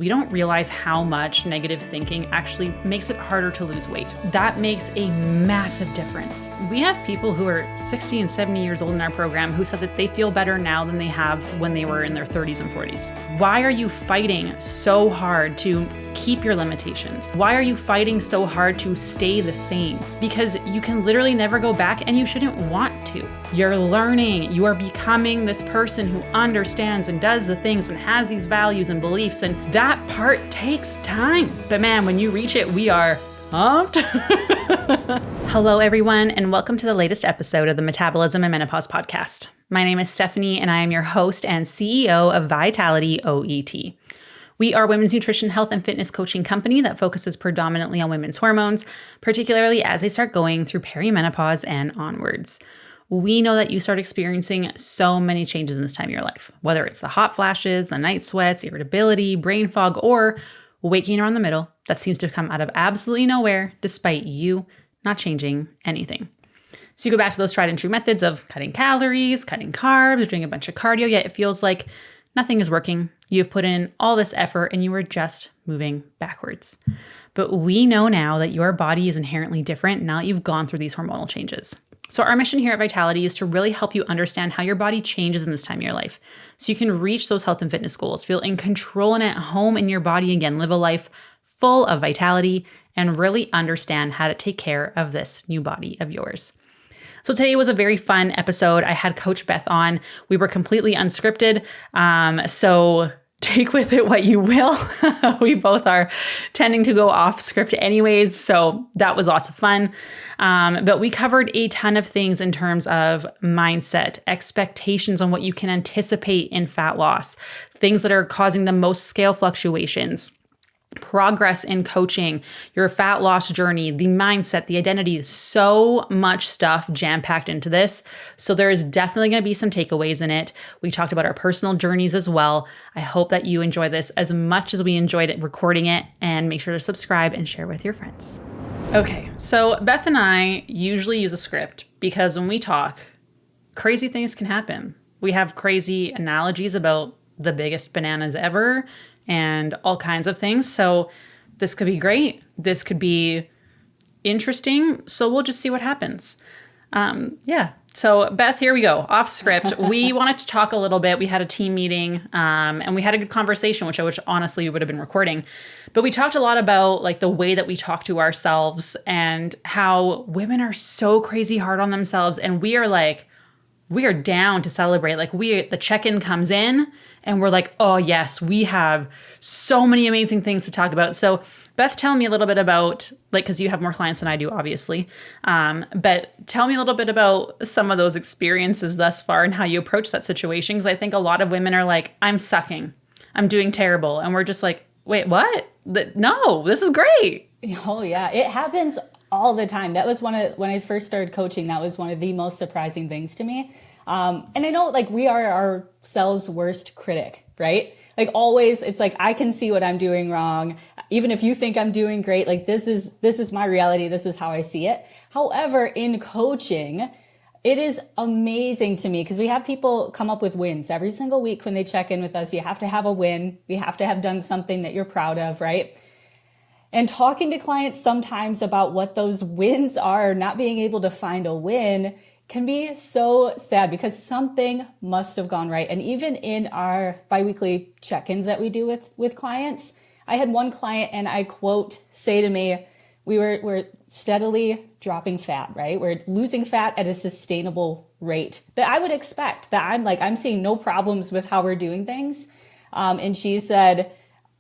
We don't realize how much negative thinking actually makes it harder to lose weight. That makes a massive difference. We have people who are 60 and 70 years old in our program who said that they feel better now than they have when they were in their 30s and 40s. Why are you fighting so hard to keep your limitations? Why are you fighting so hard to stay the same? Because you can literally never go back and you shouldn't want to. You're learning, you are becoming this person who understands and does the things and has these values and beliefs, and that part takes time. But man, when you reach it, we are pumped. Hello, everyone, and welcome to the latest episode of the Metabolism and Menopause podcast. My name is Stephanie, and I am your host and CEO of Vitality OET. We are a women's nutrition, health, and fitness coaching company that focuses predominantly on women's hormones, particularly as they start going through perimenopause and onwards. We know that you start experiencing so many changes in this time of your life, whether it's the hot flashes, the night sweats, irritability, brain fog, or waking around the middle that seems to come out of absolutely nowhere despite you not changing anything. So you go back to those tried and true methods of cutting calories, cutting carbs, doing a bunch of cardio, yet it feels like nothing is working. You've put in all this effort and you are just moving backwards. But we know now that your body is inherently different now that you've gone through these hormonal changes. So our mission here at Vitality is to really help you understand how your body changes in this time of your life so you can reach those health and fitness goals, feel in control and at home in your body again, live a life full of vitality, and really understand how to take care of this new body of yours. So today was a very fun episode. I had Coach Beth on. We were completely unscripted. So take with it what you will. We both are tending to go off script anyways. So that was lots of fun. But we covered a ton of things in terms of mindset, expectations on what you can anticipate in fat loss, things that are causing the most scale fluctuations, progress in coaching, your fat loss journey, the mindset, the identity, so much stuff jam-packed into this. So there is definitely going to be some takeaways in it. We talked about our personal journeys as well. I hope that you enjoy this as much as we enjoyed it recording it, and make sure to subscribe and share with your friends. Okay, so Beth and I usually use a script because when we talk, crazy things can happen. We have crazy analogies about the biggest bananas ever and all kinds of things. So this could be great. This could be interesting. So we'll just see what happens. So Beth, here we go. Off script. We wanted to talk a little bit. We had a team meeting and we had a good conversation, which honestly we would have been recording. But we talked a lot about like the way that we talk to ourselves and how women are so crazy hard on themselves. And we are down to celebrate. Like the check-in comes in and we're like, oh yes, we have so many amazing things to talk about. So Beth, tell me a little bit about, because you have more clients than I do, obviously. But tell me a little bit about some of those experiences thus far and how you approach that situation. Because I think a lot of women are like, I'm sucking, I'm doing terrible. And we're just like, wait, what? No, this is great. Oh yeah, it happens all the time. That was when I first started coaching, that was one of the most surprising things to me. And I know we are ourselves worst critic, right? Like always, it's like, I can see what I'm doing wrong. Even if you think I'm doing great, like this is my reality. This is how I see it. However, in coaching, it is amazing to me because we have people come up with wins every single week when they check in with us. You have to have a win. You have to have done something that you're proud of, right? And talking to clients sometimes about what those wins are, not being able to find a win, can be so sad because something must have gone right. And even in our biweekly check-ins that we do with clients, I had one client and I quote say to me, we're steadily dropping fat, right? We're losing fat at a sustainable rate that I would expect, that I'm seeing no problems with how we're doing things. And she said,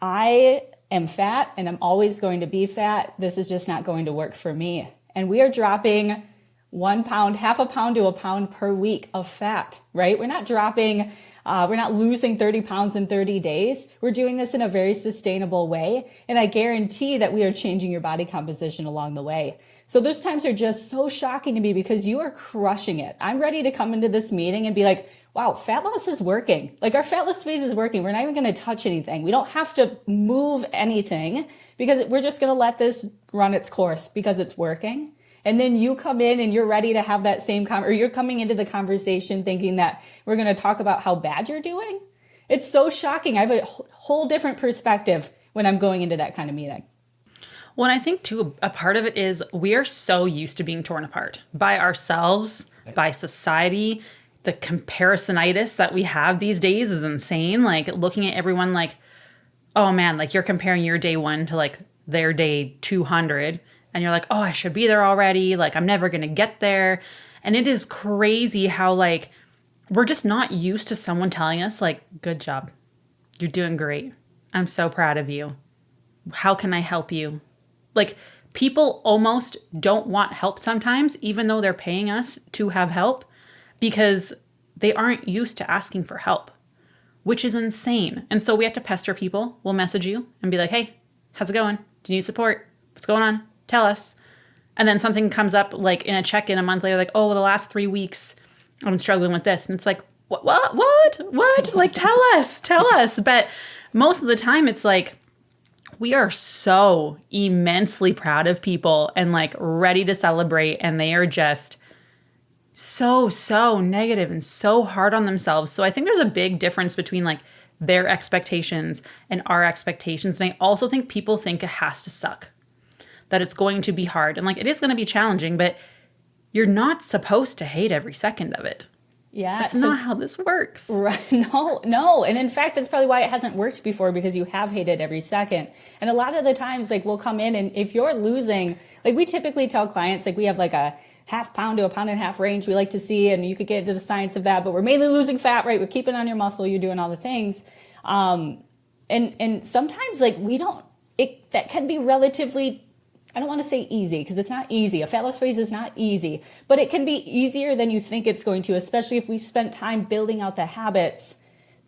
I am fat and I'm always going to be fat. This is just not going to work for me. And we are dropping 1 pound, half a pound to a pound per week of fat, right? We're not losing 30 pounds in 30 days. We're doing this in a very sustainable way. And I guarantee that we are changing your body composition along the way. So those times are just so shocking to me because you are crushing it. I'm ready to come into this meeting and be like, wow, fat loss is working. Like our fat loss phase is working. We're not even going to touch anything. We don't have to move anything because we're just going to let this run its course because it's working. And then you come in and you're ready to have that same or you're coming into the conversation thinking that we're going to talk about how bad you're doing. It's so shocking. I have a whole different perspective when I'm going into that kind of meeting. Well, and I think too, a part of it is we are so used to being torn apart by ourselves, by society. The comparisonitis that we have these days is insane. Like looking at everyone like, oh man, like you're comparing your day 1 to like their day 200. And you're like, oh, I should be there already. Like I'm never going to get there. And it is crazy how like we're just not used to someone telling us like, good job. You're doing great. I'm so proud of you. How can I help you? Like people almost don't want help sometimes, even though they're paying us to have help, because they aren't used to asking for help, which is insane. And so we have to pester people. We'll message you and be like, hey, how's it going? Do you need support? What's going on? Tell us. And then something comes up like in a check-in a month later, like, oh, well, the last 3 weeks I'm struggling with this. And it's like, what? Like, tell us. But most of the time it's like, we are so immensely proud of people and like ready to celebrate. And they are just so negative and so hard on themselves. So I think there's a big difference between like their expectations and our expectations. And I also think people think it has to suck, that it's going to be hard. And like, it is going to be challenging, but you're not supposed to hate every second of it. Yeah. That's not how this works. Right. No. And in fact, that's probably why it hasn't worked before, because you have hated every second. And a lot of the times, like we'll come in and if you're losing, like we typically tell clients, like we have like a half pound to a pound and a half range we like to see, and you could get into the science of that, but we're mainly losing fat, right? We're keeping on your muscle, you're doing all the things. And sometimes like that can be relatively, I don't want to say easy, because it's not easy. A fat loss phase is not easy, but it can be easier than you think it's going to, especially if we spent time building out the habits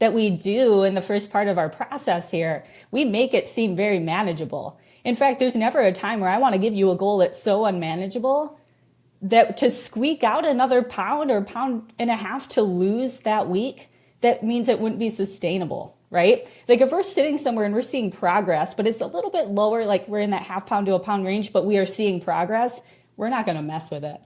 that we do in the first part of our process here. We make it seem very manageable. In fact, there's never a time where I want to give you a goal that's so unmanageable that to squeak out another pound or pound and a half to lose that week, that means it wouldn't be sustainable. Right? Like if we're sitting somewhere and we're seeing progress, but it's a little bit lower, like we're in that half pound to a pound range, but we are seeing progress, we're not going to mess with it.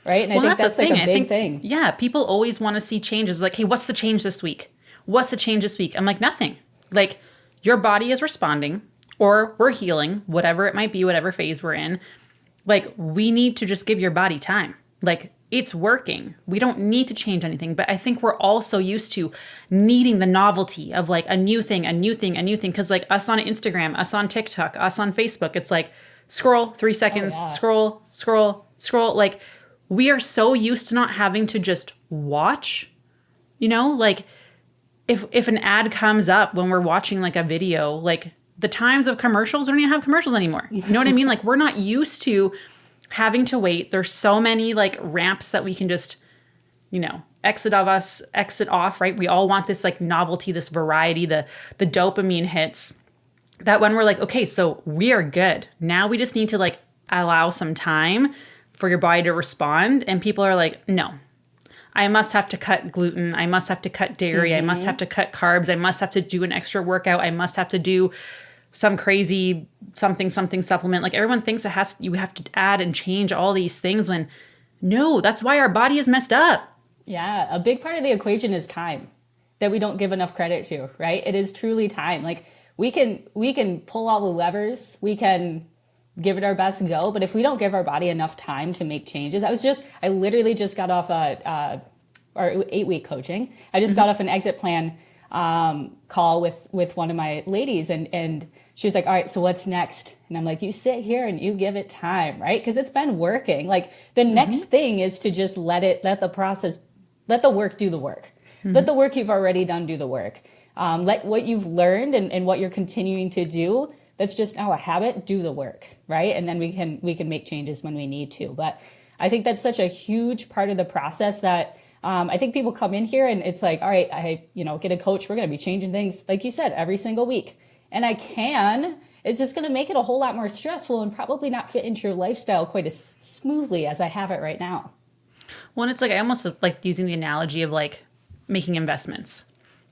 Right? And I think that's like a big thing. Yeah. People always want to see changes. Like, hey, what's the change this week? What's the change this week? I'm like, nothing. Like your body is responding or we're healing, whatever it might be, whatever phase we're in. Like we need to just give your body time. Like it's working. We don't need to change anything. But I think we're all so used to needing the novelty of like a new thing. Because like us on Instagram, us on TikTok, us on Facebook, it's like scroll 3 seconds, scroll. Like we are so used to not having to just watch, like if an ad comes up when we're watching like a video, like the times of commercials, we don't even have commercials anymore. You know what I mean? Like we're not used to having to wait. There's so many like ramps that we can just, exit off, right? We all want this like novelty, this variety, the dopamine hits, that when we're like, okay, so we are good. Now we just need to like allow some time for your body to respond. And people are like, no, I must have to cut gluten. I must have to cut dairy. Mm-hmm. I must have to cut carbs. I must have to do an extra workout. I must have to do some crazy something supplement. Like everyone thinks you have to add and change all these things when no, that's why our body is messed up. Yeah. A big part of the equation is time that we don't give enough credit to, right? It is truly time. Like we can pull all the levers. We can give it our best go. But if we don't give our body enough time to make changes, I literally just got off our 8-week coaching. I just got off an exit plan call with one of my ladies, and she was like, all right, so what's next? And I'm like, you sit here and you give it time, right? Because it's been working. Like the next thing is to just let the work do the work. Let the work you've already done do the work. Let what you've learned and what you're continuing to do, that's just now a habit, do the work, right? And then we can make changes when we need to. But I think that's such a huge part of the process that I think people come in here and it's like, all right, I get a coach. We're going to be changing things, like you said, every single week. And it's just going to make it a whole lot more stressful and probably not fit into your lifestyle quite as smoothly as I have it right now. Well, and it's like, I almost like using the analogy of like making investments.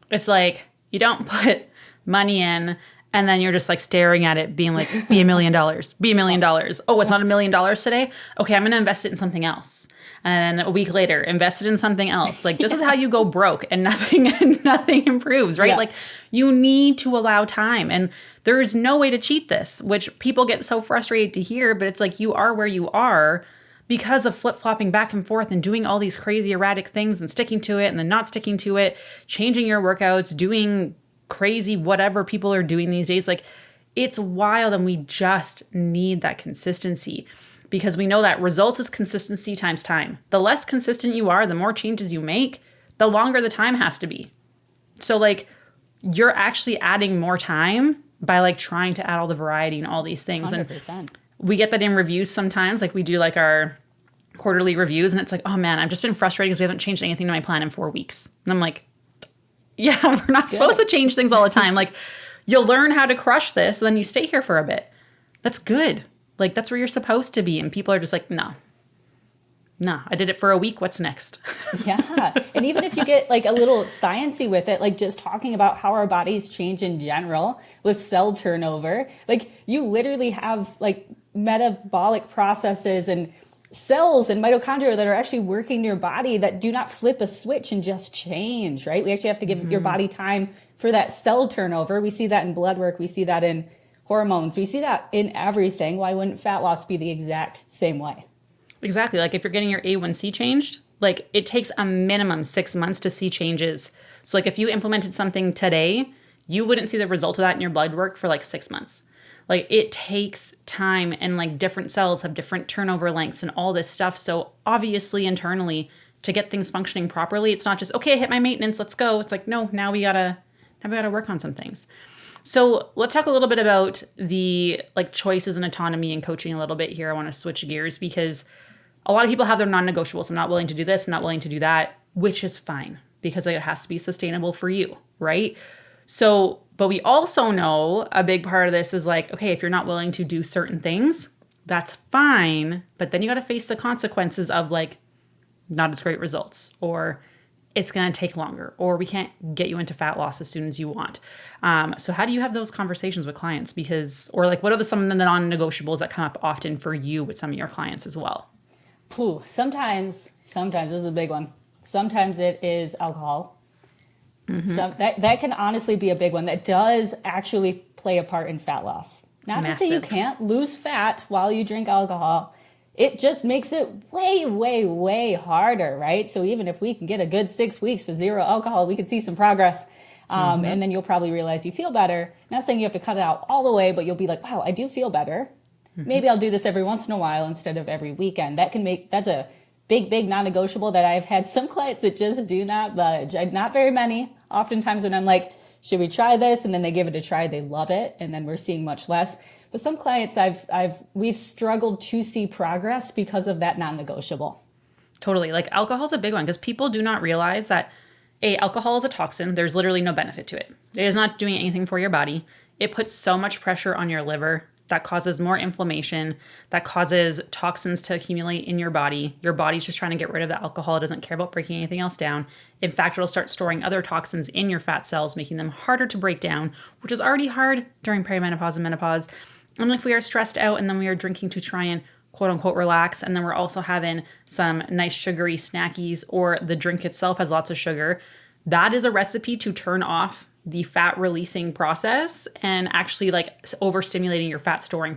It's like, you don't put money in and then you're just like staring at it being like, be $1 million, be $1 million. Oh, it's not $1 million today? Okay, I'm going to invest it in something else. And then a week later, invested in something else. Like this is how you go broke and nothing improves, right? Yeah. Like you need to allow time. And there is no way to cheat this, which people get so frustrated to hear, but it's like you are where you are because of flip-flopping back and forth and doing all these crazy erratic things and sticking to it and then not sticking to it, changing your workouts, doing crazy whatever people are doing these days. Like it's wild, and we just need that consistency because we know that results is consistency times time. The less consistent you are, the more changes you make, the longer the time has to be. So like you're actually adding more time by like trying to add all the variety and all these things. 100%. And we get that in reviews sometimes. Like we do like our quarterly reviews and it's like, oh man, I've just been frustrated because we haven't changed anything to my plan in 4 weeks. And I'm like, yeah, we're not supposed to change things all the time. Like you'll learn how to crush this and then you stay here for a bit. That's good. Like that's where you're supposed to be. And people are just like, no, I did it for a week. What's next? Yeah. And even if you get like a little sciencey with it, like just talking about how our bodies change in general with cell turnover, like you literally have like metabolic processes and cells and mitochondria that are actually working in your body that do not flip a switch and just change, right? We actually have to give your body time for that cell turnover. We see that in blood work. We see that in hormones. We see that in everything. Why wouldn't fat loss be the exact same way? Exactly. Like if you're getting your A1C changed, like it takes a minimum 6 months to see changes. So like if you implemented something today, you wouldn't see the result of that in your blood work for like 6 months. Like it takes time, and like different cells have different turnover lengths and all this stuff. So obviously internally to get things functioning properly, it's not just, okay, I hit my maintenance, let's go. It's like, no, now we gotta work on some things. So let's talk a little bit about the like choices and autonomy and coaching a little bit here. I want to switch gears because a lot of people have their non-negotiables. I'm not willing to do this, I'm not willing to do that, which is fine because it has to be sustainable for you, right? So, but we also know a big part of this is like, okay, if you're not willing to do certain things, that's fine. But then you got to face the consequences of like not as great results, or it's going to take longer, or we can't get you into fat loss as soon as you want. So how do you have those conversations with clients? Or like, what are some of the non-negotiables that come up often for you with some of your clients as well? Sometimes this is a big one. Sometimes it is alcohol. So that can honestly be a big one. That does actually play a part in fat loss. Not to say you can't lose fat while you drink alcohol. It just makes it way, way, way harder, right? So even if we can get a good 6 weeks with zero alcohol, we can see some progress. And then you'll probably realize you feel better. Not saying you have to cut it out all the way, but you'll be like, wow, I do feel better. Maybe I'll do this every once in a while instead of every weekend. That's a big non-negotiable that I've had some clients that just do not budge. Not very many. Oftentimes when I'm like, should we try this? And then they give it a try, they love it. And then we're seeing much less. But some clients we've struggled to see progress because of that non-negotiable. Totally. Like alcohol is a big one because people do not realize that alcohol is a toxin. There's literally no benefit to it. It is not doing anything for your body. It puts so much pressure on your liver that causes more inflammation, that causes toxins to accumulate in your body. Your body's just trying to get rid of the alcohol. It doesn't care about breaking anything else down. In fact, it'll start storing other toxins in your fat cells, making them harder to break down, which is already hard during perimenopause and menopause. And if we are stressed out and then we are drinking to try and quote unquote relax, and then we're also having some nice sugary snackies, or the drink itself has lots of sugar, that is a recipe to turn off the fat releasing process and actually like overstimulating your fat storing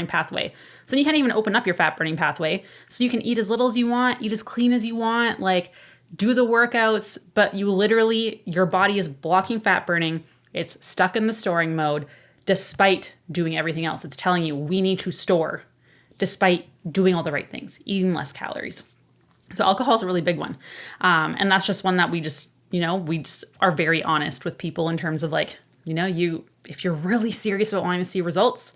pathway. So then you can't even open up your fat burning pathway. So you can eat as little as you want, eat as clean as you want, like do the workouts, but your body is blocking fat burning. It's stuck in the storing mode despite doing everything else. It's telling you we need to store despite doing all the right things, eating less calories. So alcohol is a really big one. And that's just one that we just are very honest with people in terms of like, if you're really serious about wanting to see results,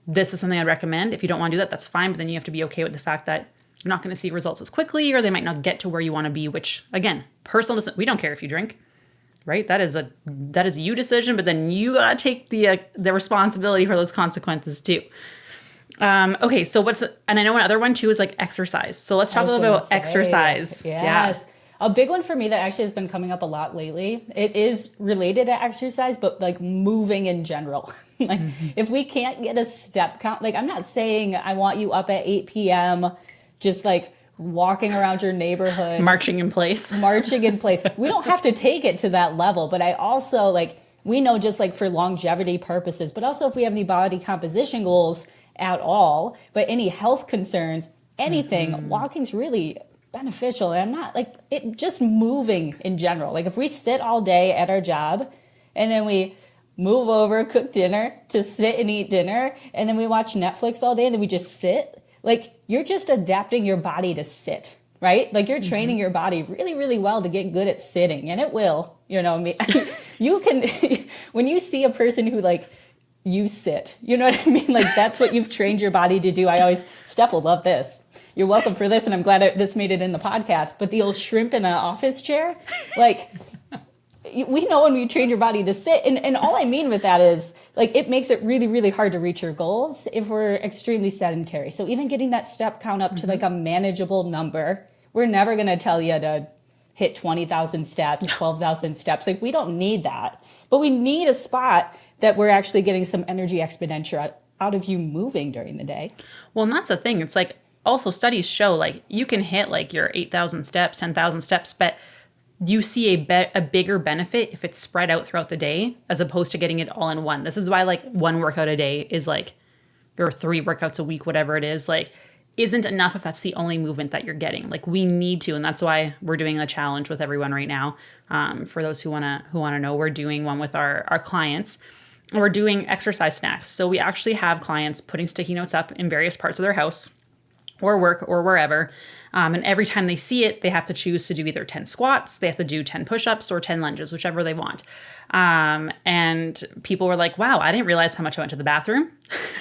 this is something I'd recommend. If you don't want to do that, that's fine. But then you have to be okay with the fact that you're not going to see results as quickly, or they might not get to where you want to be, which again, we don't care if you drink, right? That is a you decision, but then you got to take the responsibility for those consequences too. Okay. So and I know another one too is like exercise. So let's talk a little bit about exercise. Yes. Yeah. A big one for me that actually has been coming up a lot lately, it is related to exercise, but like moving in general. If we can't get a step count, like I'm not saying I want you up at 8 p.m. just like walking around your neighborhood, marching in place. We don't have to take it to that level, but I also like, we know just like for longevity purposes, but also if we have any body composition goals at all, but any health concerns, anything, walking's really beneficial. And I'm not like it, just moving in general. Like if we sit all day at our job and then we move over, cook dinner, to sit and eat dinner, and then we watch Netflix all day and then we just sit, like you're just adapting your body to sit, right? Like you're training your body really, really well to get good at sitting, and it will, you know, you can, when you see a person who like, you sit, you know what I mean? Like that's what you've trained your body to do. I always, Steph will love this. You're welcome for this. And I'm glad this made it in the podcast, but the old shrimp in an office chair, like we know when you train your body to sit. And all I mean with that is like, it makes it really, really hard to reach your goals if we're extremely sedentary. So even getting that step count up to like a manageable number, we're never going to tell you to hit 20,000 steps, 12,000 steps. Like we don't need that, but we need a spot that we're actually getting some energy expenditure out of you moving during the day. Well, and that's the thing. It's like also studies show like you can hit like your 8,000 steps, 10,000 steps, but you see a bigger benefit if it's spread out throughout the day as opposed to getting it all in one. This is why like one workout a day is like, or 3 workouts a week, whatever it is, like isn't enough if that's the only movement that you're getting. Like we need to, and that's why we're doing a challenge with everyone right now. For those who wanna know, we're doing one with our clients. We're doing exercise snacks. So we actually have clients putting sticky notes up in various parts of their house or work or wherever. And every time they see it, they have to choose to do either 10 squats, they have to do 10 push-ups or 10 lunges, whichever they want. And people were like, wow, I didn't realize how much I went to the bathroom.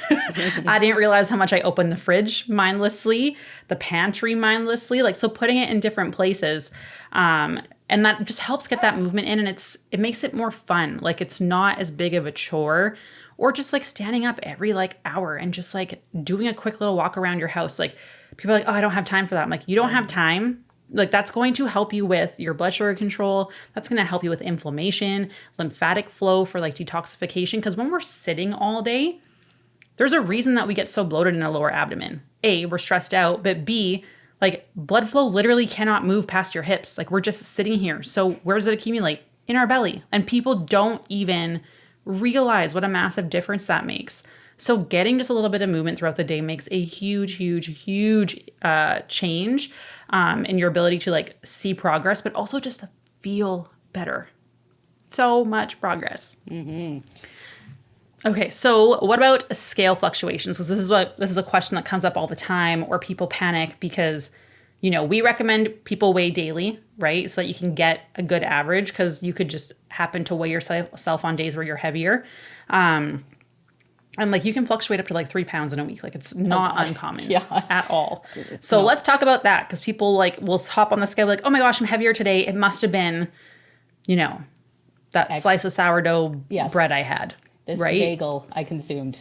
I didn't realize how much I opened the fridge mindlessly, the pantry mindlessly. Like, so putting it in different places. And that just helps get that movement in, and it makes it more fun. Like it's not as big of a chore, or just like standing up every like hour and just like doing a quick little walk around your house. Like people are like, oh, I don't have time for that. I'm like, you don't have time. Like that's going to help you with your blood sugar control. That's going to help you with inflammation, lymphatic flow for like detoxification. Because when we're sitting all day, there's a reason that we get so bloated in our lower abdomen. A, we're stressed out, but B, like blood flow literally cannot move past your hips. Like we're just sitting here. So where does it accumulate? In our belly. And people don't even realize what a massive difference that makes. So getting just a little bit of movement throughout the day makes a huge, huge, huge change in your ability to like see progress, but also just to feel better. So much progress. Mm-hmm. Okay, so what about scale fluctuations? Because this is a question that comes up all the time, or people panic because, you know, we recommend people weigh daily, right? So that you can get a good average, because you could just happen to weigh yourself on days where you're heavier. And like you can fluctuate up to like 3 pounds in a week. Like it's not uncommon at all. So let's talk about that, because people like will hop on the scale like, oh my gosh, I'm heavier today. It must have been, you know, that slice of sourdough bread I had. This bagel I consumed.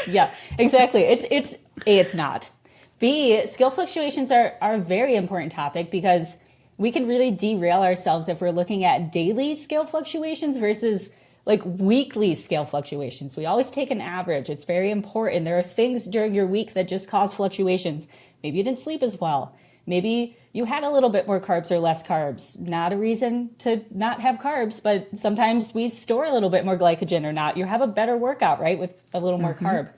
Yeah, exactly. It's not. B, scale fluctuations are a very important topic, because we can really derail ourselves if we're looking at daily scale fluctuations versus like weekly scale fluctuations. We always take an average. It's very important. There are things during your week that just cause fluctuations. Maybe you didn't sleep as well. Maybe you had a little bit more carbs or less carbs. Not a reason to not have carbs, but sometimes we store a little bit more glycogen or not. You have a better workout, right, with a little more carb.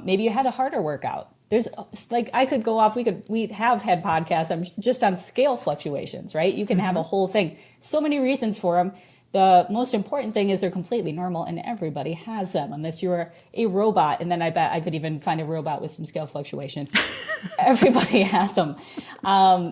Maybe you had a harder workout. There's like, I could go off, we have had podcasts just on scale fluctuations, right? You can have a whole thing. So many reasons for them. The most important thing is they're completely normal, and everybody has them, unless you're a robot. And then I bet I could even find a robot with some scale fluctuations. Everybody has them.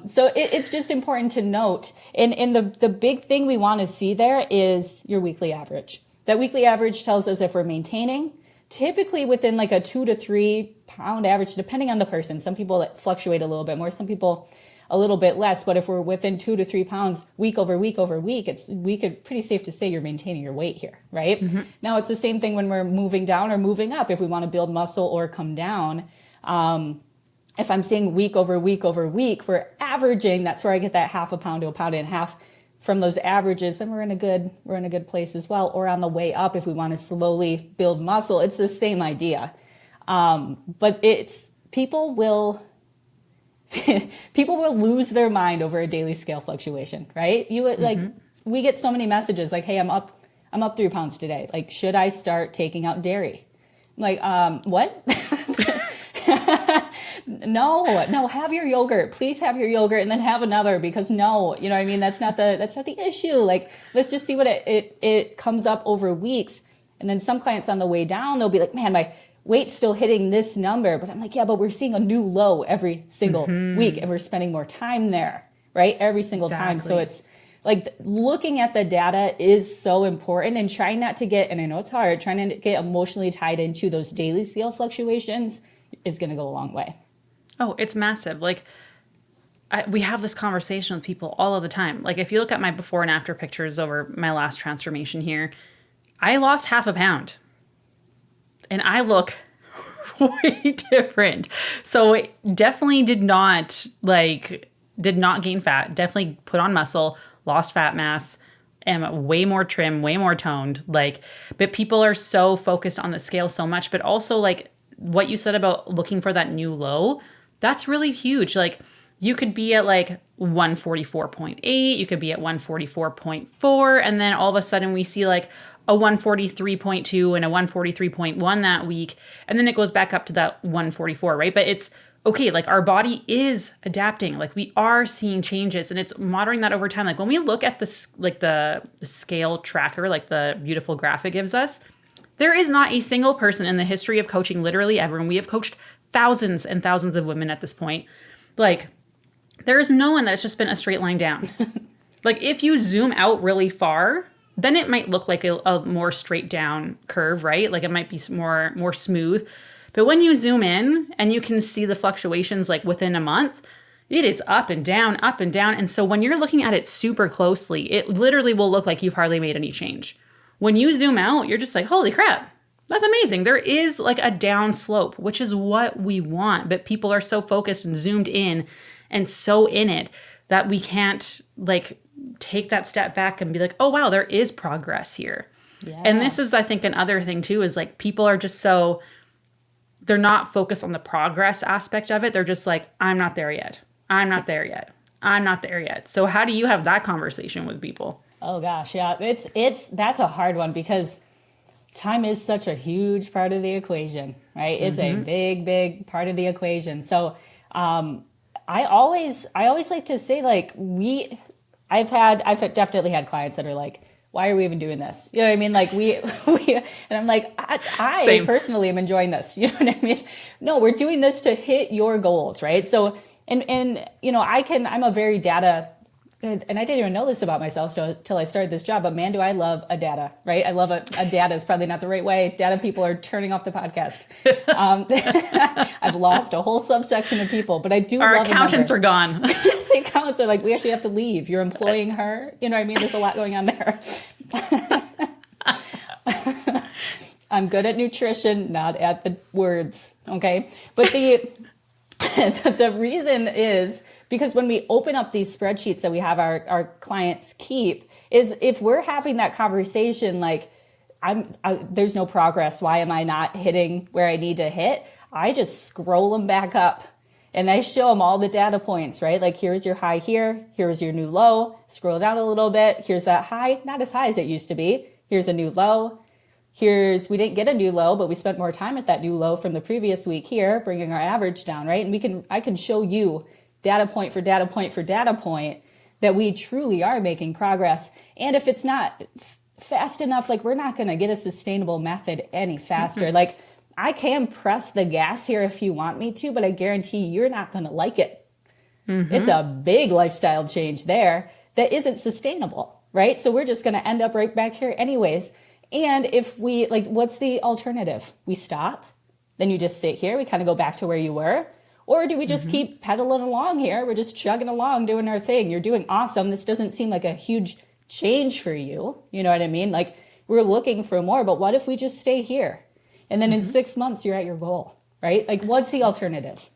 So it's just important to note. And the big thing we want to see there is your weekly average. That weekly average tells us if we're maintaining, typically within like a 2 to 3 pound average, depending on the person. Some people fluctuate a little bit more, some people a little bit less, but if we're within 2 to 3 pounds week over week over week, pretty safe to say you're maintaining your weight here, right? Mm-hmm. Now it's the same thing when we're moving down or moving up. If we want to build muscle or come down, if I'm saying week over week over week, we're averaging. That's where I get that half a pound to a pound and a half from those averages, and we're in a good place as well. Or on the way up, if we want to slowly build muscle, it's the same idea. But people will people will lose their mind over a daily scale fluctuation, right? You would like, we get so many messages like, hey, I'm up 3 pounds today. Like, should I start taking out dairy? I'm like, what? No, have your yogurt. Please have your yogurt and then have another, because no, you know what I mean? That's not the issue. Like, let's just see what it comes up over weeks. And then some clients on the way down, they'll be like, man, my weight's still hitting this number. But I'm like, yeah, but we're seeing a new low every single week, and we're spending more time there, right? Every single time. So it's like looking at the data is so important, and trying not to get, and I know it's hard, trying not to get emotionally tied into those daily scale fluctuations is going to go a long way. Oh, it's massive. Like, we have this conversation with people all of the time. Like, if you look at my before and after pictures over my last transformation here, I lost 0.5 pound and I look way different. So it definitely did not gain fat, definitely put on muscle, lost fat mass, am way more trim, way more toned. Like, but people are so focused on the scale so much, but also like what you said about looking for that new low, that's really huge. Like, you could be at like 144.8, you could be at 144.4, and then all of a sudden we see like a 143.2 and a 143.1 that week, and then it goes back up to that 144, right? But it's okay, like our body is adapting, like we are seeing changes, and it's monitoring that over time. Like when we look at this, like the scale tracker, like the beautiful graph it gives us, there is not a single person in the history of coaching, literally ever, and we have coached thousands and thousands of women at this point, like there is no one that's just been a straight line down. Like if you zoom out really far, then it might look like a more straight down curve, right? Like it might be more smooth. But when you zoom in and you can see the fluctuations like within a month, it is up and down, up and down. And so when you're looking at it super closely, it literally will look like you've hardly made any change. When you zoom out, you're just like, holy crap, that's amazing. There is like a down slope, which is what we want. But people are so focused and zoomed in and so in it that we can't like take that step back and be like, oh, wow, there is progress here. Yeah. And this is, I think, another thing too, is like people are just so, they're not focused on the progress aspect of it. They're just like, I'm not there yet. I'm not there yet. I'm not there yet. So how do you have that conversation with people? Oh gosh, yeah, that's a hard one, because time is such a huge part of the equation, right? It's a big part of the equation. So I always like to say, like, I've definitely had clients that are like, why are we even doing this? You know what I mean? Like we and I'm like, I personally am enjoying this. You know what I mean? No, we're doing this to hit your goals, right? So, and you know, I'm a very data, and I didn't even know this about myself till I started this job, but man, do I love a data, right? I love a data is probably not the right way. Data people are turning off the podcast. I've lost a whole subsection of people, but I do love our accountants are gone. Yes, the accountants are like, we actually have to leave. You're employing her. You know what I mean? There's a lot going on there. I'm good at nutrition, not at the words. Okay. But the reason is because when we open up these spreadsheets that we have our clients keep, is if we're having that conversation, like there's no progress. Why am I not hitting where I need to hit? I just scroll them back up and I show them all the data points, right? Like here's your high here. Here's your new low. Scroll down a little bit. Here's that high, not as high as it used to be. Here's a new low. We didn't get a new low, but we spent more time at that new low from the previous week here, bringing our average down, right? And I can show you data point for data point for data point that we truly are making progress. And if it's not fast enough, like we're not going to get a sustainable method any faster. Mm-hmm. Like I can press the gas here if you want me to, but I guarantee you're not going to like it. Mm-hmm. It's a big lifestyle change there that isn't sustainable, right? So we're just going to end up right back here anyways. And if we like, what's the alternative? We stop, then you just sit here. We kind of go back to where you were. Or do we just keep pedaling along here? We're just chugging along, doing our thing. You're doing awesome. This doesn't seem like a huge change for you. You know what I mean? Like we're looking for more, but what if we just stay here? And then in 6 months, you're at your goal, right? Like what's the alternative?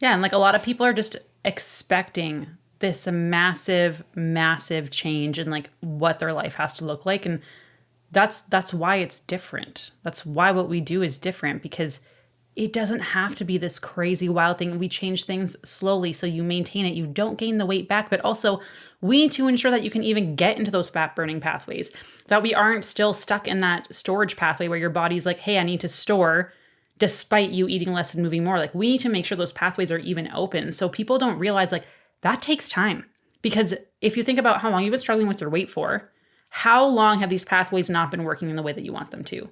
Yeah. And like a lot of people are just expecting this massive, massive change in like what their life has to look like. And that's why it's different. That's why what we do is different, because it doesn't have to be this crazy wild thing. We change things slowly so you maintain it. You don't gain the weight back, but also we need to ensure that you can even get into those fat burning pathways, that we aren't still stuck in that storage pathway where your body's like, hey, I need to store despite you eating less and moving more. Like, we need to make sure those pathways are even open. So people don't realize like that takes time. Because if you think about how long you've been struggling with your weight for, how long have these pathways not been working in the way that you want them to?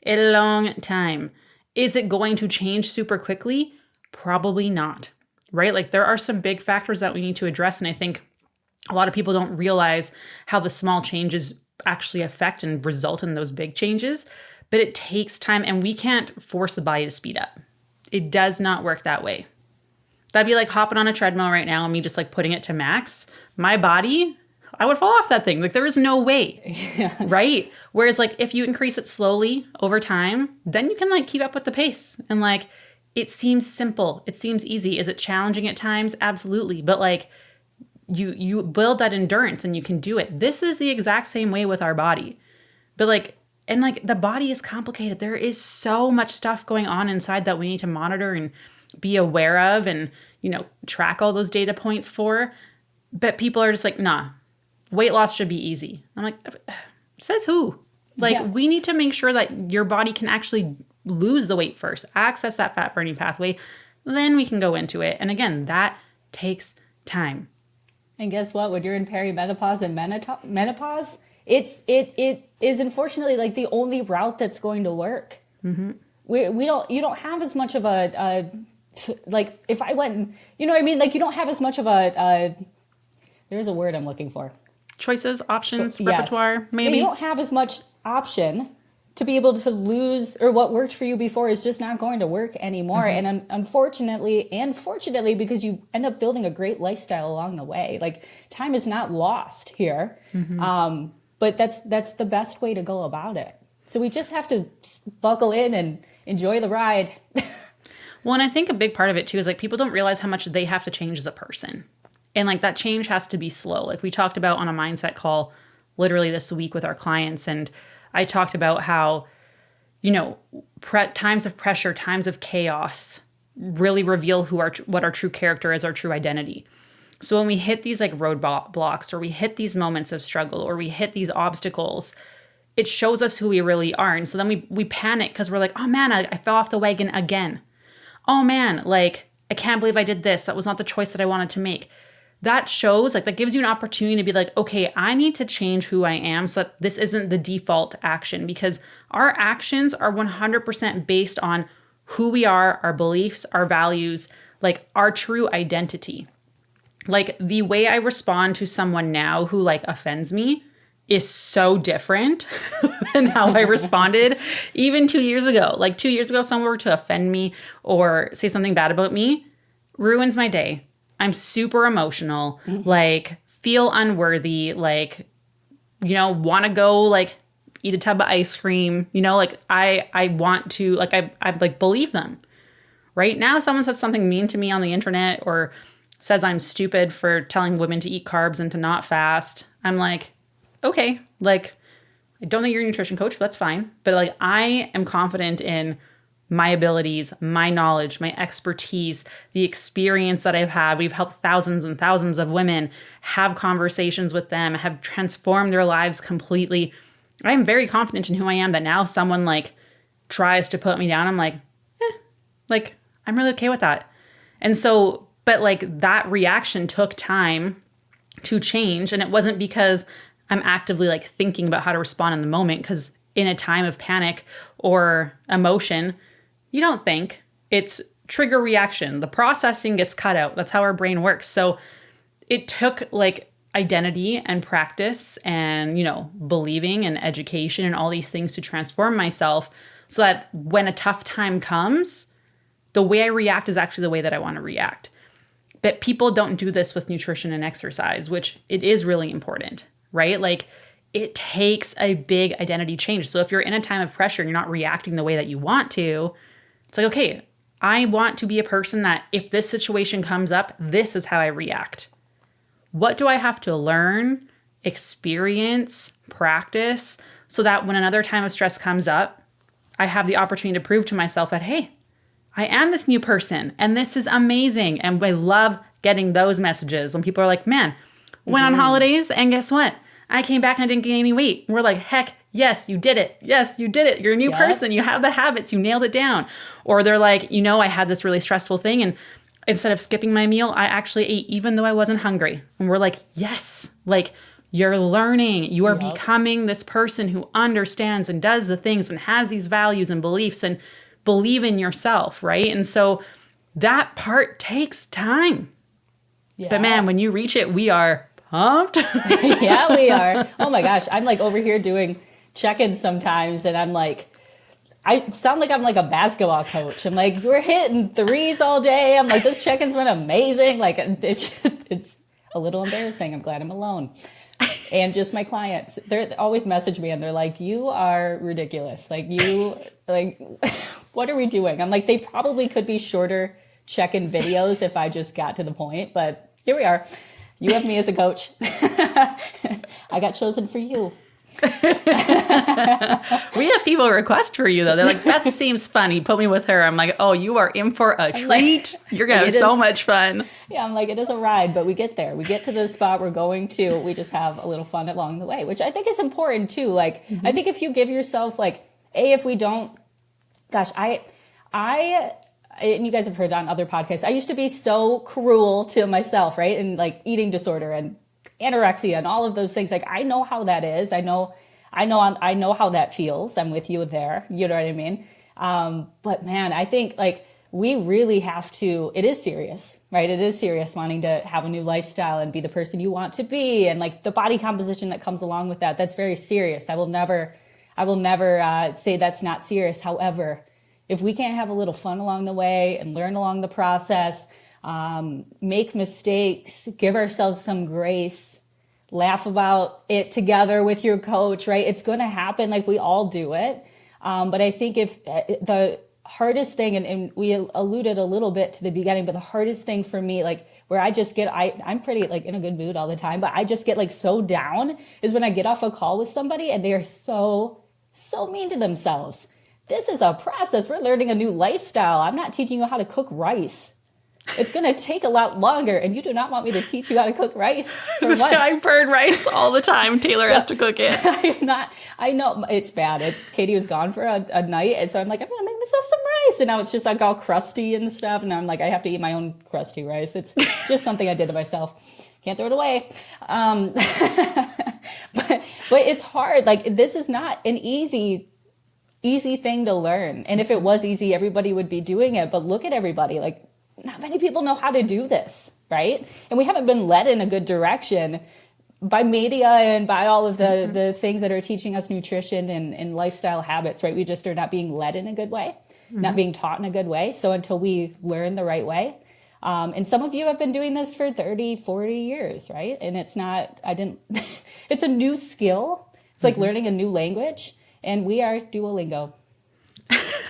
A long time. Is it going to change super quickly? Probably not, right? Like, there are some big factors that we need to address. And I think a lot of people don't realize how the small changes actually affect and result in those big changes. But it takes time, and we can't force the body to speed up. It does not work that way. That'd be like hopping on a treadmill right now and me just like putting it to max. My body, I would fall off that thing. Like, there is no way, right? Whereas like if you increase it slowly over time, then you can like keep up with the pace. And like, it seems simple. It seems easy. Is it challenging at times? Absolutely. But like you build that endurance and you can do it. This is the exact same way with our body. But like, and like the body is complicated. There is so much stuff going on inside that we need to monitor and be aware of and, you know, track all those data points for. But people are just like, nah, weight loss should be easy. I'm like, says who? Like, we need to make sure that your body can actually lose the weight first, access that fat burning pathway, then we can go into it. And again, that takes time. And guess what? When you're in perimenopause and menopause, it is unfortunately like the only route that's going to work. Mm-hmm. You don't have as much of a like if I went, you know what I mean? Like, you don't have as much of there's a word I'm looking for. Choices, options, repertoire, maybe. You don't have as much option to be able to lose, or what worked for you before is just not going to work anymore. Mm-hmm. And unfortunately, and fortunately, because you end up building a great lifestyle along the way, like, time is not lost here. Mm-hmm. But that's the best way to go about it. So we just have to buckle in and enjoy the ride. Well, and I think a big part of it too is like people don't realize how much they have to change as a person. And like that change has to be slow. Like we talked about on a mindset call literally this week with our clients. And I talked about how, you know, times of pressure, times of chaos really reveal what our true character is, our true identity. So when we hit these like roadblocks, or we hit these moments of struggle, or we hit these obstacles, it shows us who we really are. And so then we panic because we're like, oh man, I fell off the wagon again. Oh man, like, I can't believe I did this. That was not the choice that I wanted to make. That shows, like, that gives you an opportunity to be like, okay, I need to change who I am so that this isn't the default action, because our actions are 100% based on who we are, our beliefs, our values, like our true identity. Like, the way I respond to someone now who like offends me is so different than how I responded even 2 years ago. Like 2 years ago, someone were to offend me or say something bad about me, ruins my day. I'm super emotional, like feel unworthy, like, you know, want to go like eat a tub of ice cream, you know, like I want to, like, I like believe them. Right now, someone says something mean to me on the internet or says I'm stupid for telling women to eat carbs and to not fast. I'm like, okay, like, I don't think you're a nutrition coach, but that's fine. But like, I am confident in my abilities, my knowledge, my expertise, the experience that I've had. We've helped thousands and thousands of women, have conversations with them, have transformed their lives completely. I'm very confident in who I am, that now someone like tries to put me down, I'm like, like, I'm really okay with that. And so, but like that reaction took time to change. And it wasn't because I'm actively like thinking about how to respond in the moment, because in a time of panic or emotion, you don't think. It's trigger reaction. The processing gets cut out. That's how our brain works. So it took like identity and practice and, you know, believing and education and all these things to transform myself so that when a tough time comes, the way I react is actually the way that I want to react. But people don't do this with nutrition and exercise, which it is really important, right? Like, it takes a big identity change. So if you're in a time of pressure and you're not reacting the way that you want to, it's like, okay, I want to be a person that if this situation comes up, this is how I react. What do I have to learn, experience, practice, so that when another time of stress comes up, I have the opportunity to prove to myself that, hey, I am this new person and this is amazing. And I love getting those messages when people are like, man, went on holidays and guess what? I came back and I didn't gain any weight. And we're like, heck, yes, you did it. Yes, you did it. You're a new person. You have the habits. You nailed it down. Or they're like, I had this really stressful thing and instead of skipping my meal, I actually ate even though I wasn't hungry. And we're like, yes, like you're learning. You are becoming this person who understands and does the things and has these values and beliefs and believe in yourself, right? And so that part takes time. Yeah. But man, when you reach it, we are pumped. Yeah, we are. Oh my gosh. I'm like over here doing check-ins sometimes and I'm like, I sound like I'm like a basketball coach. I'm like, we're hitting threes all day. I'm like, this check-in's went amazing. Like it's a little embarrassing. I'm glad I'm alone. And just my clients, they always message me and they're like, you are ridiculous. Like what are we doing? I'm like, they probably could be shorter check-in videos if I just got to the point, but here we are. You have me as a coach. I got chosen for you. We have people request for you though. They're like, Beth seems funny. Put me with her. I'm like, oh, you are in for a treat. You're gonna have so much fun. Yeah, I'm like, it is a ride, but we get there. We get to the spot we're going to. We just have a little fun along the way, which I think is important too. Like, I think if you give yourself if we don't, gosh, I and you guys have heard on other podcasts, I used to be so cruel to myself, right? And like eating disorder and anorexia and all of those things. Like, I know how that is. I know how that feels. I'm with you there. You know what I mean? But man, I think we really have to, it is serious, right? It is serious wanting to have a new lifestyle and be the person you want to be. And the body composition that comes along with that, that's very serious. I will never say that's not serious. However, if we can't have a little fun along the way and learn along the process, make mistakes, give ourselves some grace, laugh about it together with your coach, right? It's going to happen. We all do it. But I think if the hardest thing, and we alluded a little bit to the beginning, but the hardest thing for me, where I just get, I'm pretty in a good mood all the time, but I just get so down is when I get off a call with somebody and they are so mean to themselves. This is a process. We're learning a new lifestyle. I'm not teaching you how to cook rice. It's going to take a lot longer, and you do not want me to teach you how to cook rice. I burn rice all the time. Taylor has to cook it. I know it's bad. Katie was gone for a night, and so I'm like, I'm going to make myself some rice. And now it's just all crusty and stuff, and I'm like, I have to eat my own crusty rice. It's just something I did to myself. Can't throw it away. But it's hard. This is not an easy thing to learn. And if it was easy, everybody would be doing it. But look at everybody. Not many people know how to do this, right? And we haven't been led in a good direction by media and by all of the things that are teaching us nutrition and lifestyle habits, right? We just are not being led in a good way, not being taught in a good way. So until we learn the right way, and some of you have been doing this for 30, 40 years, right? And it's a new skill. It's like learning a new language. And we are Duolingo.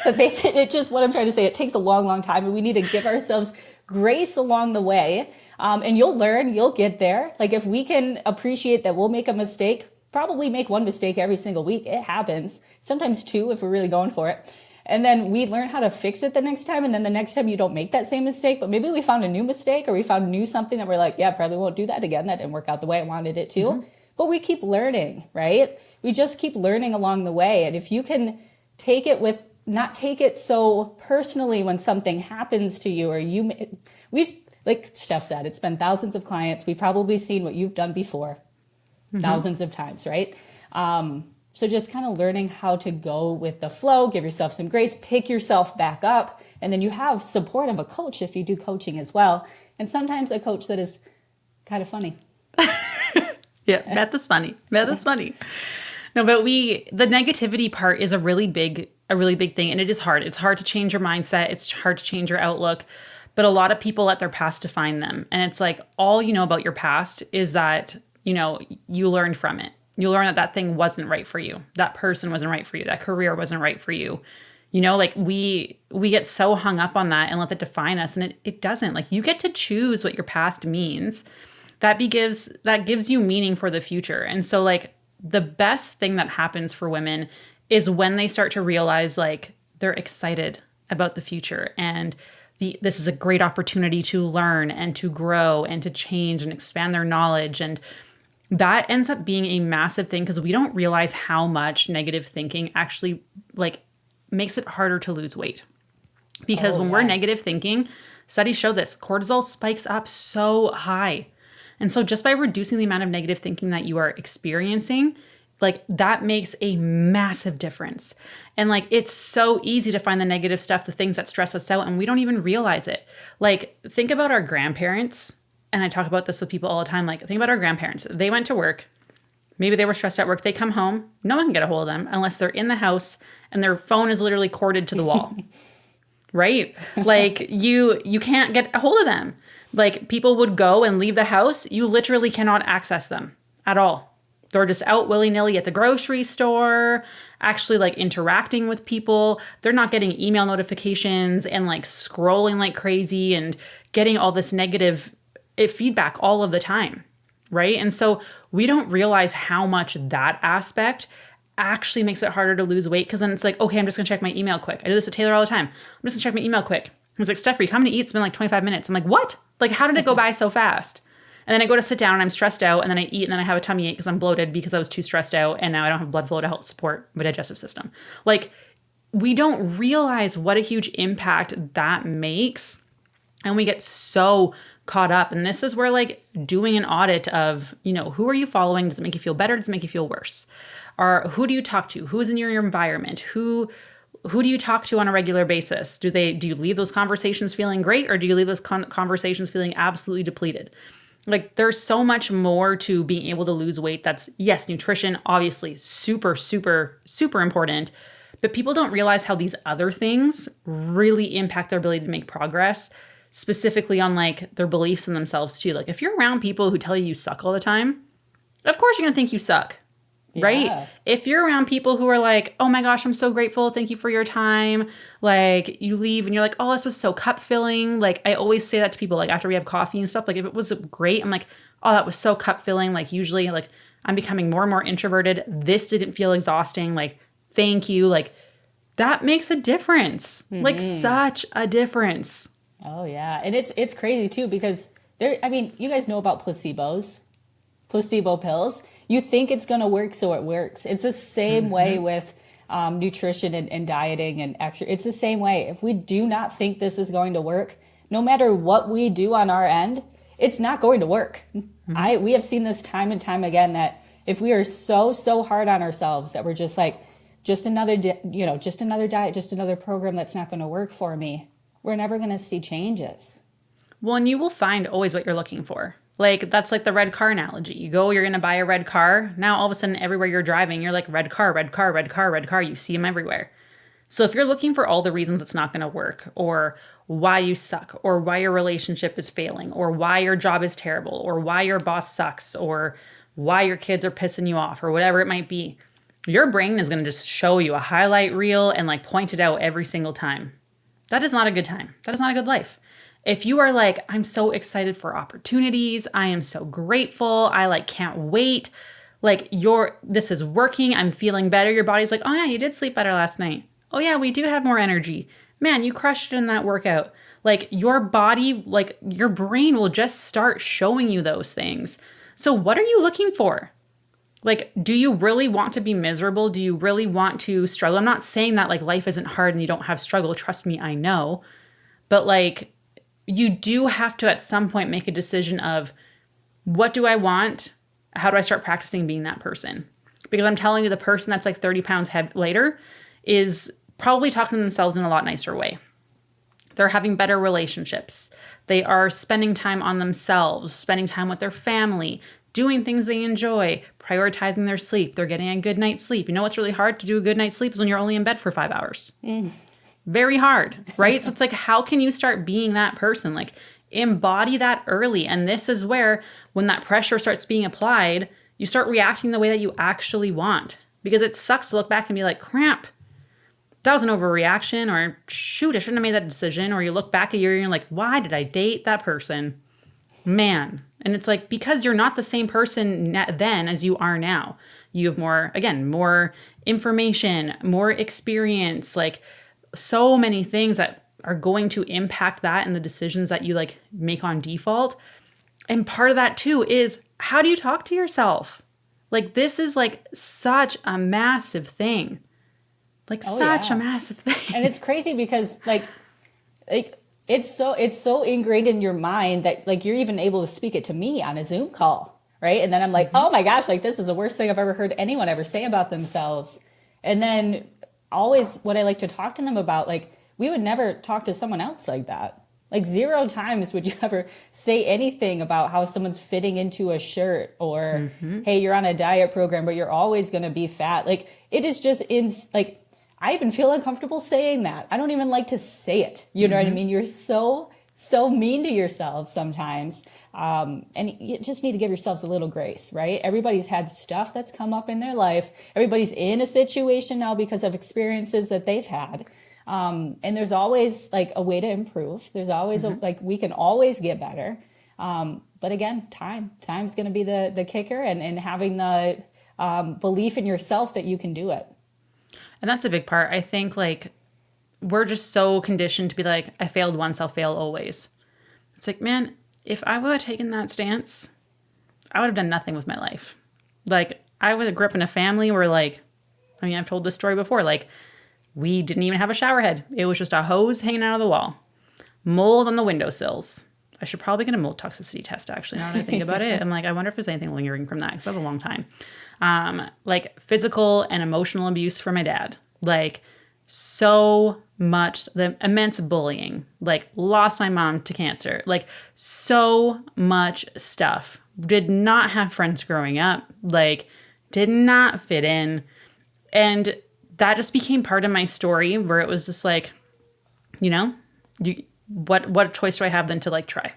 But basically, it's just what I'm trying to say. It takes a long, long time, and we need to give ourselves grace along the way. And you'll learn, you'll get there. If we can appreciate that we'll make a mistake, probably make one mistake every single week. It happens. Sometimes two if we're really going for it. And then we learn how to fix it the next time. And then the next time you don't make that same mistake, but maybe we found a new mistake or we found new something that we're like, yeah, probably won't do that again. That didn't work out the way I wanted it to. But we keep learning, right? We just keep learning along the way. And if you can not take it so personally when something happens to you, or we've, like Steph said, it's been thousands of clients. We've probably seen what you've done before thousands of times, right? So just kind of learning how to go with the flow, give yourself some grace, pick yourself back up. And then you have support of a coach if you do coaching as well. And sometimes a coach that is kind of funny. Yeah, Beth is funny. Beth is funny. No, but the negativity part is a really big thing, and it is hard. It's hard to change your mindset. It's hard to change your outlook. But a lot of people let their past define them. And it's all you know about your past is that, you learned from it. You learn that thing wasn't right for you. That person wasn't right for you. That career wasn't right for you. We get so hung up on that and let that define us. And it doesn't. You get to choose what your past means. That gives you meaning for the future. And so the best thing that happens for women is when they start to realize they're excited about the future. And this is a great opportunity to learn and to grow and to change and expand their knowledge. And that ends up being a massive thing because we don't realize how much negative thinking actually like makes it harder to lose weight. Because when we're negative thinking, studies show this, cortisol spikes up so high. And so just by reducing the amount of negative thinking that you are experiencing, like that makes a massive difference. And like, it's so easy to find the negative stuff, the things that stress us out, and we don't even realize it. Like, think about our grandparents. And I talk about this with people all the time. Like, think about our grandparents. They went to work. Maybe they were stressed at work. They come home. No one can get a hold of them unless they're in the house and their phone is literally corded to the wall. Right? Like you can't get a hold of them. Like, people would go and leave the house. You literally cannot access them at all. They're just out willy-nilly at the grocery store, actually like interacting with people. They're not getting email notifications and like scrolling like crazy and getting all this negative feedback all of the time, right? And so we don't realize how much that aspect actually makes it harder to lose weight, because then it's like, okay, I'm just gonna check my email quick. I do this with Taylor all the time. I'm just gonna check my email quick. He's like, Steph, are you coming to eat? It's been like 25 minutes. I'm like, what? Like, how did it go by so fast? And then I go to sit down and I'm stressed out, and then I eat, and then I have a tummy ache because I'm bloated because I was too stressed out, and now I don't have blood flow to help support my digestive system. Like, we don't realize what a huge impact that makes, and we get so caught up. And this is where like doing an audit of, who are you following? Does it make you feel better? Does it make you feel worse? Or who do you talk to? Who is in your environment? Who do you talk to on a regular basis? Do you leave those conversations feeling great, or do you leave those conversations feeling absolutely depleted? Like, there's so much more to being able to lose weight. That's, yes, nutrition, obviously super, super, super important. But people don't realize how these other things really impact their ability to make progress, specifically on like their beliefs in themselves too. Like, if you're around people who tell you suck all the time, of course you're going to think you suck. Right? Yeah. If you're around people who are like, oh my gosh, I'm so grateful. Thank you for your time. Like, you leave and you're like, oh, this was so cup filling. Like, I always say that to people, like after we have coffee and stuff, like if it was great, I'm like, oh, that was so cup filling. Like, usually like I'm becoming more and more introverted. This didn't feel exhausting. Like, thank you. Like, that makes a difference. Like, such a difference. Oh yeah. And it's crazy too, because you guys know about placebo pills. You think it's going to work, so it works. It's the same way with nutrition and dieting and exercise. It's the same way. If we do not think this is going to work, no matter what we do on our end, it's not going to work. We have seen this time and time again, that if we are so hard on ourselves that we're just like, just another diet, just another program that's not going to work for me, we're never going to see changes. Well, and you will find always what you're looking for. Like, that's like the red car analogy. You go, you're going to buy a red car. Now, all of a sudden, everywhere you're driving, you're like, red car, red car, red car, red car. You see them everywhere. So if you're looking for all the reasons it's not going to work, or why you suck, or why your relationship is failing, or why your job is terrible, or why your boss sucks, or why your kids are pissing you off, or whatever it might be, your brain is going to just show you a highlight reel and like point it out every single time. That is not a good time. That is not a good life. If you are like, I'm so excited for opportunities, I am so grateful, I like can't wait, like this is working, I'm feeling better, your body's like, oh yeah, you did sleep better last night. Oh yeah, we do have more energy. Man, you crushed it in that workout. Like, your body, like your brain will just start showing you those things. So what are you looking for? Like, do you really want to be miserable? Do you really want to struggle? I'm not saying that like life isn't hard and you don't have struggle. Trust me, I know. But like, you do have to at some point make a decision of, what do I want? How do I start practicing being that person? Because I'm telling you, the person that's like 30 pounds later is probably talking to themselves in a lot nicer way. They're having better relationships. They are spending time on themselves, spending time with their family, doing things they enjoy, prioritizing their sleep. They're getting a good night's sleep. You know what's really hard to do a good night's sleep is when you're only in bed for 5 hours. Very hard, right? So it's like, how can you start being that person? Like, embody that early. And this is where, when that pressure starts being applied, you start reacting the way that you actually want. Because it sucks to look back and be like, crap, that was an overreaction, or shoot, I shouldn't have made that decision. Or you look back a year and you're like, why did I date that person? Man. And it's like, because you're not the same person then as you are now. You have more information, more experience, like so many things that are going to impact that and the decisions that you like make on default. And part of that too is, how do you talk to yourself? Like, this is like such a massive thing. Like a massive thing. And it's crazy because like it's so ingrained in your mind that like you're even able to speak it to me on a Zoom call, right? And then I'm like, oh my gosh, like this is the worst thing I've ever heard anyone ever say about themselves. And then always what I like to talk to them about, like, we would never talk to someone else like that. Like 0 times would you ever say anything about how someone's fitting into a shirt or, hey, you're on a diet program, but you're always going to be fat. Like, it is just like, I even feel uncomfortable saying that. I don't even like to say it. You know what I mean? You're so mean to yourselves sometimes. And you just need to give yourselves a little grace, right? Everybody's had stuff that's come up in their life. Everybody's in a situation now because of experiences that they've had. And there's always like a way to improve. There's always like, we can always get better. But again, time's going to be the kicker, and having the belief in yourself that you can do it. And that's a big part. I think like we're just so conditioned to be like, I failed once, I'll fail always. It's like, man, if I would have taken that stance, I would have done nothing with my life. Like, I would have grew up in a family where like, I mean, I've told this story before, like we didn't even have a shower head. It was just a hose hanging out of the wall, mold on the windowsills. I should probably get a mold toxicity test, actually, now that I think about it. I'm like, I wonder if there's anything lingering from that, because that was a long time. Like physical and emotional abuse from my dad. Like so much, the immense bullying, like lost my mom to cancer, like so much stuff. Did not have friends growing up, like did not fit in. And that just became part of my story, where it was just like, you know, what choice do I have than to like try?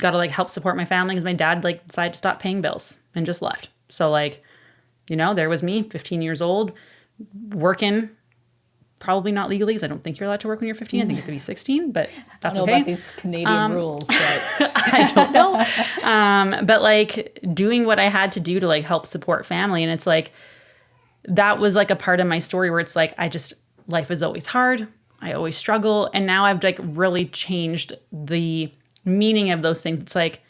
Got to like help support my family, because my dad like decided to stop paying bills and just left. So like, you know, there was me, 15 years old, working, probably not legally, because I don't think you're allowed to work when you're 15. I think you have to be 16, but that's okay. I don't know about these Canadian rules, but I don't know. But like doing what I had to do to like help support family. And it's like, that was like a part of my story where it's like, life is always hard. I always struggle. And now I've like really changed the meaning of those things. It's like,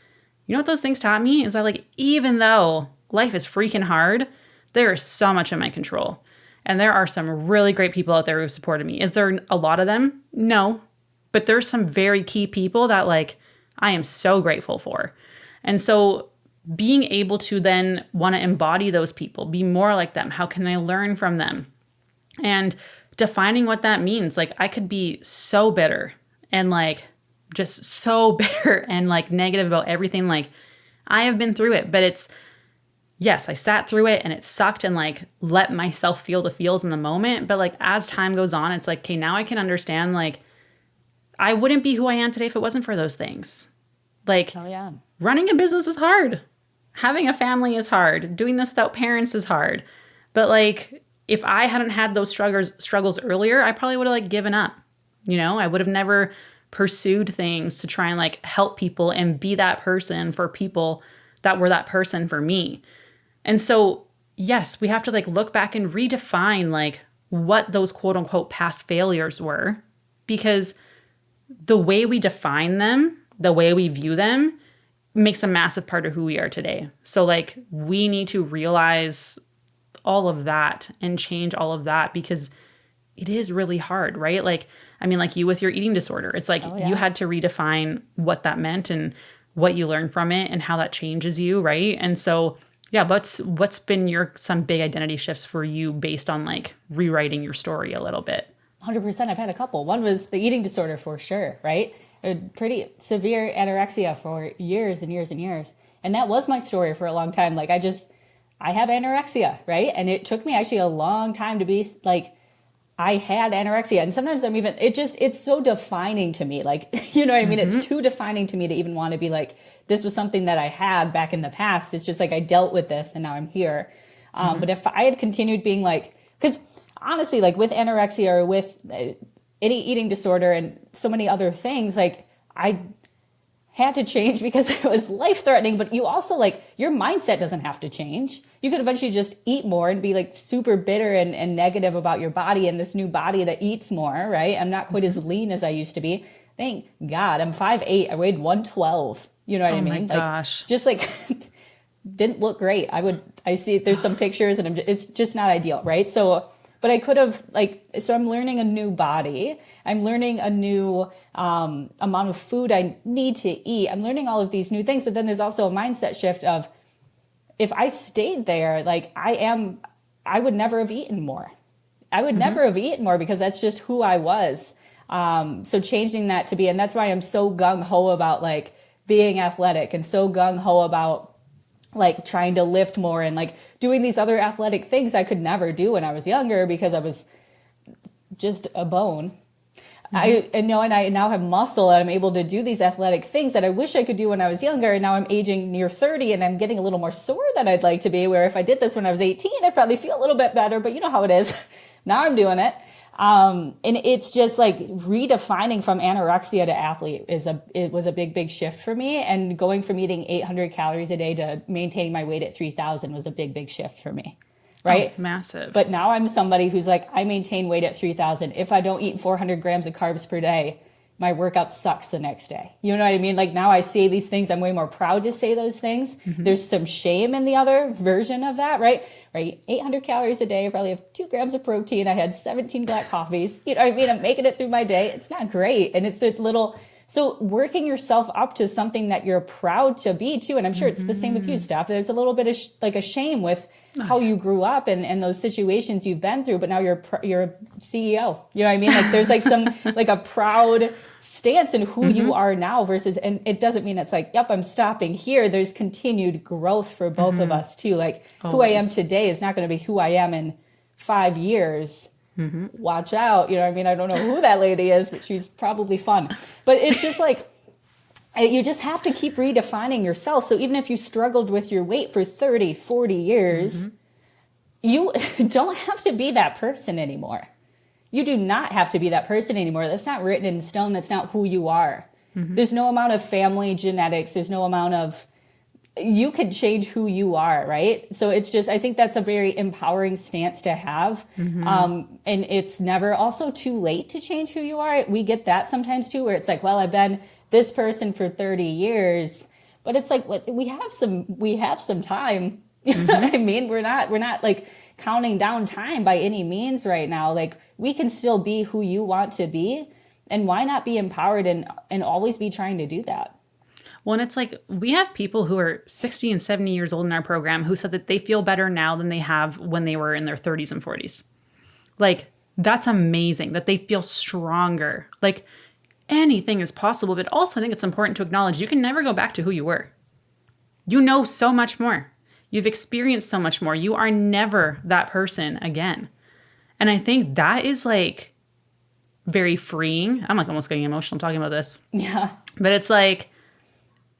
you know what those things taught me is that like, even though life is freaking hard, there is so much in my control. And there are some really great people out there who have supported me. Is there a lot of them? No. But there's some very key people that like, I am so grateful for. And so being able to then want to embody those people, be more like them. How can I learn from them? And defining what that means. Like, I could be so bitter and like just so bitter and like negative about everything. Like, I have been through it, but it's, yes, I sat through it and it sucked and like let myself feel the feels in the moment. But like as time goes on, it's like, okay, now I can understand, like, I wouldn't be who I am today if it wasn't for those things. Like, running a business is hard. Having a family is hard. Doing this without parents is hard. But like, if I hadn't had those struggles earlier, I probably would have like given up. You know, I would have never pursued things to try and like help people and be that person for people that were that person for me. And so, yes, we have to like look back and redefine like what those quote unquote past failures were, because the way we define them, the way we view them makes a massive part of who we are today. So like, we need to realize all of that and change all of that, because it is really hard, right? Like, I mean, like you with your eating disorder, it's like you had to redefine what that meant and what you learned from it and how that changes you, right? And so, yeah, what's been some big identity shifts for you based on like rewriting your story a little bit? 100%. I've had a couple. One was the eating disorder for sure, right? A pretty severe anorexia for years and years and years. And that was my story for a long time. Like, I have anorexia, right? And it took me actually a long time to be like, I had anorexia. And sometimes it's so defining to me. Like, you know what I mean? It's too defining to me to even want to be like, this was something that I had back in the past. It's just like, I dealt with this and now I'm here. But if I had continued being like, because honestly, like with anorexia or with any eating disorder and so many other things, like had to change because it was life threatening, but you also like your mindset doesn't have to change. You could eventually just eat more and be like super bitter and negative about your body and this new body that eats more, right? I'm not quite as lean as I used to be. Thank God. I'm 5'8". I weighed 112. You know what I mean? Oh my gosh. Just like didn't look great. I see there's some pictures and it's just not ideal, right? So, but I could have so I'm learning a new body. I'm learning a new amount of food I need to eat. I'm learning all of these new things, but then there's also a mindset shift of if I stayed there, I would never have eaten more. I would never have eaten more because that's just who I was. So changing that to be, and that's why I'm so gung-ho about like being athletic and so gung-ho about like trying to lift more and like doing these other athletic things I could never do when I was younger because I was just a bone. I now have muscle and I'm able to do these athletic things that I wish I could do when I was younger. And now I'm aging near 30 and I'm getting a little more sore than I'd like to be, where if I did this when I was 18, I'd probably feel a little bit better, but you know how it is. Now I'm doing it. And it's just like redefining from anorexia to athlete it was a big shift for me. And going from eating 800 calories a day to maintaining my weight at 3,000 was a big shift for me. Right? Oh, massive. But now I'm somebody who's like, I maintain weight at 3,000. If I don't eat 400 grams of carbs per day, my workout sucks the next day. You know what I mean? Like now I say these things, I'm way more proud to say those things. There's some shame in the other version of that, right? 800 calories a day, I probably have 2 grams of protein. I had 17 black coffees. You know what I mean? I'm making it through my day. It's not great. And it's a little, so working yourself up to something that you're proud to be too. And I'm sure it's the same with you, Steph. There's a little bit of like a shame with how you grew up and those situations you've been through, but now you're a CEO. You know what I mean? Like there's like some, like a proud stance in who you are now versus, and it doesn't mean it's like, yep, I'm stopping here. There's continued growth for both of us too. Like who I am today is not going to be who I am in 5 years. Watch out. You know what I mean? I don't know who that lady is, but she's probably fun. But it's just like, you just have to keep redefining yourself. So even if you struggled with your weight for 30, 40 years, you don't have to be that person anymore. You do not have to be that person anymore. That's not written in stone. That's not who you are. There's no amount of family genetics. There's no amount of, you can change who you are, right? So it's just, I think that's a very empowering stance to have. And it's never also too late to change who you are. We get that sometimes too, where it's like, well, I've been this person for 30 years, but it's like, we have some time. You know what I mean? We're not like counting down time by any means right now. Like we can still be who you want to be, and why not be empowered and always be trying to do that? Well, and it's like we have people who are 60 and 70 years old in our program who said that they feel better now than they have when they were in their 30s and 40s. Like, that's amazing that they feel stronger. Like, anything is possible. But also, I think it's important to acknowledge you can never go back to who you were. You know so much more. You've experienced so much more. You are never that person again. And I think that is like very freeing. I'm like almost getting emotional talking about this. Yeah. But it's like,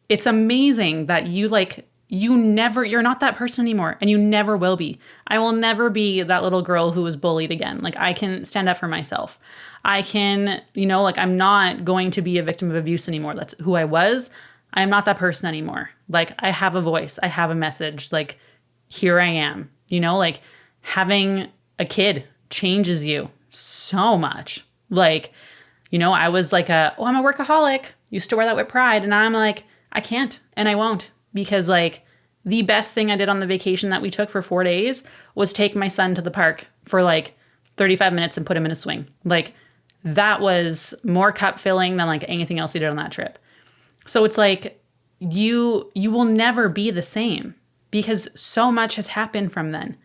it's amazing that you're not that person anymore, and you never will be. I will never be that little girl who was bullied again. Like I can stand up for myself. I can, I'm not going to be a victim of abuse anymore. That's who I was. I am not that person anymore. Like I have a voice. I have a message. Like here I am, like having a kid changes you so much. Like, I was like I'm a workaholic. Used to wear that with pride. And I'm like, I can't and I won't, because like the best thing I did on the vacation that we took for 4 days was take my son to the park for like 35 minutes and put him in a swing. Like that was more cup filling than like anything else we did on that trip. So it's like you will never be the same because so much has happened from then.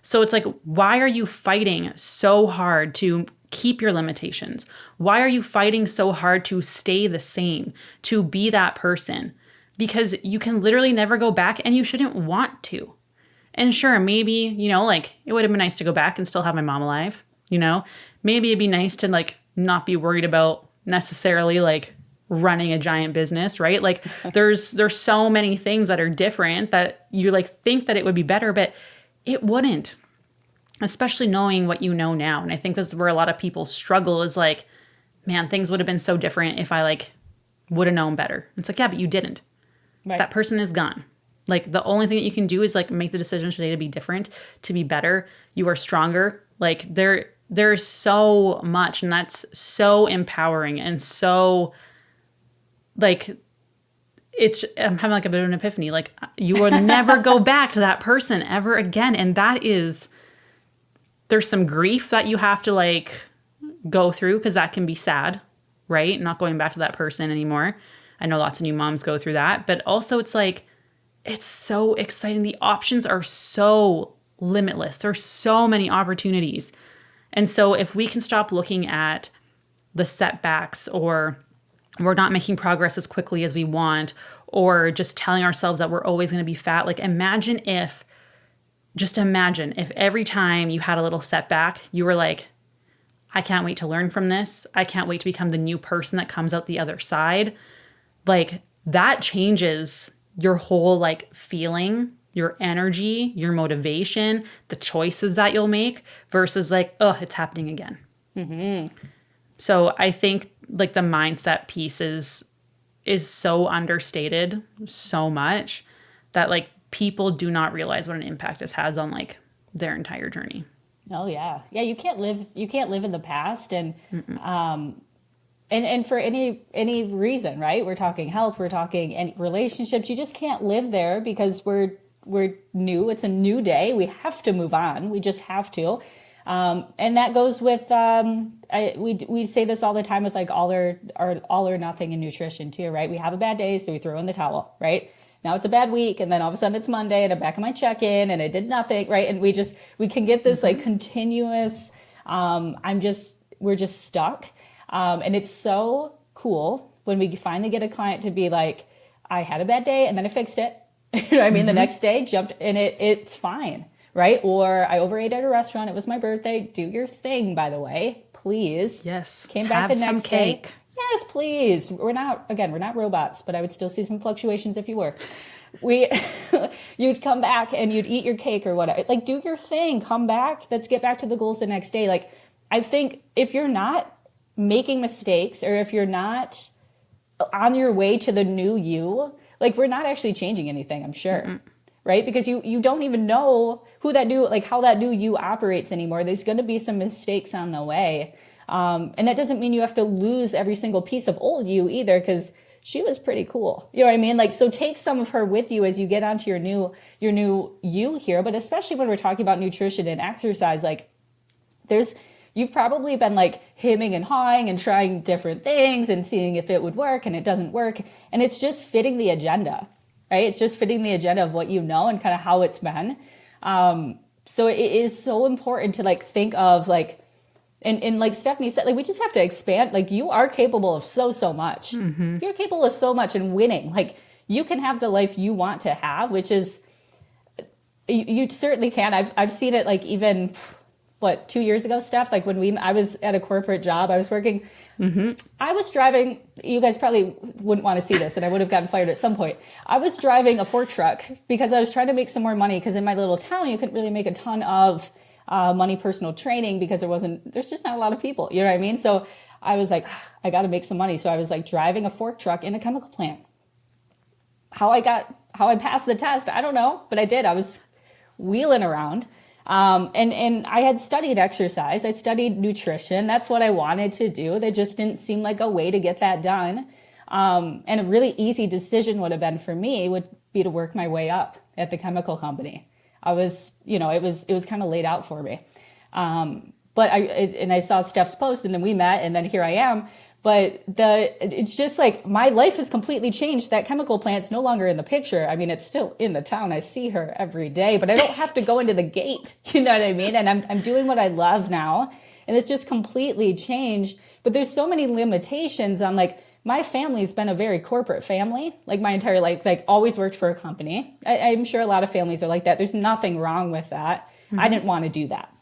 So it's like, why are you fighting so hard to keep your limitations? Why are you fighting so hard to stay the same, to be that person? Because you can literally never go back, and you shouldn't want to. And sure, maybe, it would have been nice to go back and still have my mom alive, Maybe it'd be nice to like not be worried about necessarily like running a giant business, right? Like there's so many things that are different that you like think that it would be better, but it wouldn't. Especially knowing what you know now. And I think this is where a lot of people struggle is like, man, things would have been so different if I like would have known better. It's like, yeah, but you didn't. Right. That person is gone. Like the only thing that you can do is like make the decision today to be different, to be better. You are stronger. Like there's so much, and that's so empowering and so like I'm having like a bit of an epiphany. Like you will never go back to that person ever again. And there's some grief that you have to like go through because that can be sad, right? Not going back to that person anymore. I know lots of new moms go through that, but also it's like, it's so exciting. The options are so limitless. There's so many opportunities. And so if we can stop looking at the setbacks, or we're not making progress as quickly as we want, or just telling ourselves that we're always going to be fat. Like imagine if every time you had a little setback, you were like, I can't wait to learn from this. I can't wait to become the new person that comes out the other side. Like that changes your whole like feeling, your energy, your motivation, the choices that you'll make versus like, oh, it's happening again. Mm-hmm. So I think like the mindset piece is so understated so much that like people do not realize what an impact this has on like their entire journey. Oh yeah. Yeah. You can't live in the past and for any reason, right? We're talking health, we're talking any relationships. You just can't live there because we're new. It's a new day. We have to move on. We just have to. And that goes with, we say this all the time with like all or nothing in nutrition too, right? We have a bad day, so we throw in the towel, right? Now it's a bad week, and then all of a sudden it's Monday, and I'm back in my check-in, and I did nothing, right? And we can get this like continuous, we're just stuck. And it's so cool when we finally get a client to be like, I had a bad day, and then I fixed it. You know what I mean? The next day jumped, and it's fine, right? Or I overate at a restaurant. It was my birthday. Do your thing, by the way, please. Yes. Came back the next cake. day. Yes, please. We're not robots, but I would still see some fluctuations if you were. You'd come back and you'd eat your cake or whatever. Like, do your thing. Come back. Let's get back to the goals the next day. Like, I think if you're not making mistakes, or if you're not on your way to the new you, like, we're not actually changing anything, I'm sure. Mm-mm. Right? Because you don't even know how that new you operates anymore. There's going to be some mistakes on the way. And that doesn't mean you have to lose every single piece of old you either, because she was pretty cool. You know what I mean? Like, so take some of her with you as you get onto your new you here. But especially when we're talking about nutrition and exercise, like you've probably been like hemming and hawing and trying different things and seeing if it would work, and it doesn't work. And it's just fitting the agenda, right? It's just fitting the agenda of what you know and kind of how it's been. So it is so important to like think of like, and like Stephanie said, like, we just have to expand. Like, you are capable of so much. Mm-hmm. You're capable of so much, and winning. Like, you can have the life you want to have, which is, you certainly can. I've seen it, like, even 2 years ago, Steph, like when I was at a corporate job, I was working, I was driving, you guys probably wouldn't want to see this, and I would have gotten fired at some point. I was driving a fork truck because I was trying to make some more money, because in my little town, you couldn't really make a ton of money personal training because there's just not a lot of people, you know what I mean? So I was like, I got to make some money. So I was like driving a fork truck in a chemical plant. How I passed the test, I don't know, but I did. I was wheeling around. And I had studied exercise. I studied nutrition. That's what I wanted to do. There just didn't seem like a way to get that done. And a really easy decision would have been for me would be to work my way up at the chemical company. I was, it was kind of laid out for me. But I saw Steph's post, and then we met, and then here I am. But it's just like my life has completely changed. That chemical plant's no longer in the picture. I mean, it's still in the town. I see her every day, but I don't have to go into the gate. You know what I mean? And I'm doing what I love now, and it's just completely changed. But there's so many limitations on, like, my family's been a very corporate family, like my entire life, like always worked for a company. I'm sure a lot of families are like that. There's nothing wrong with that. Mm-hmm. I didn't want to do that.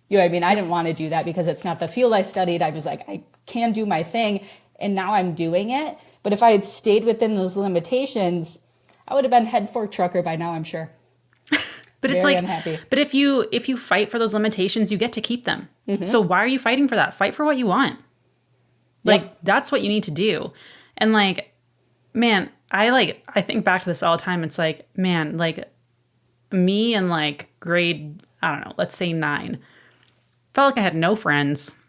You know what I mean? I didn't want to do that because it's not the field I studied. I was like, I can do my thing, and now I'm doing it. But if I had stayed within those limitations, I would have been head fork trucker by now, I'm sure. But it's like, unhappy. But if you fight for those limitations, you get to keep them. Mm-hmm. So why are you fighting for that? Fight for what you want. Like, That's what you need to do. And like, man, I think back to this all the time. It's like, man, like me in like grade, I don't know, let's say 9, felt like I had no friends.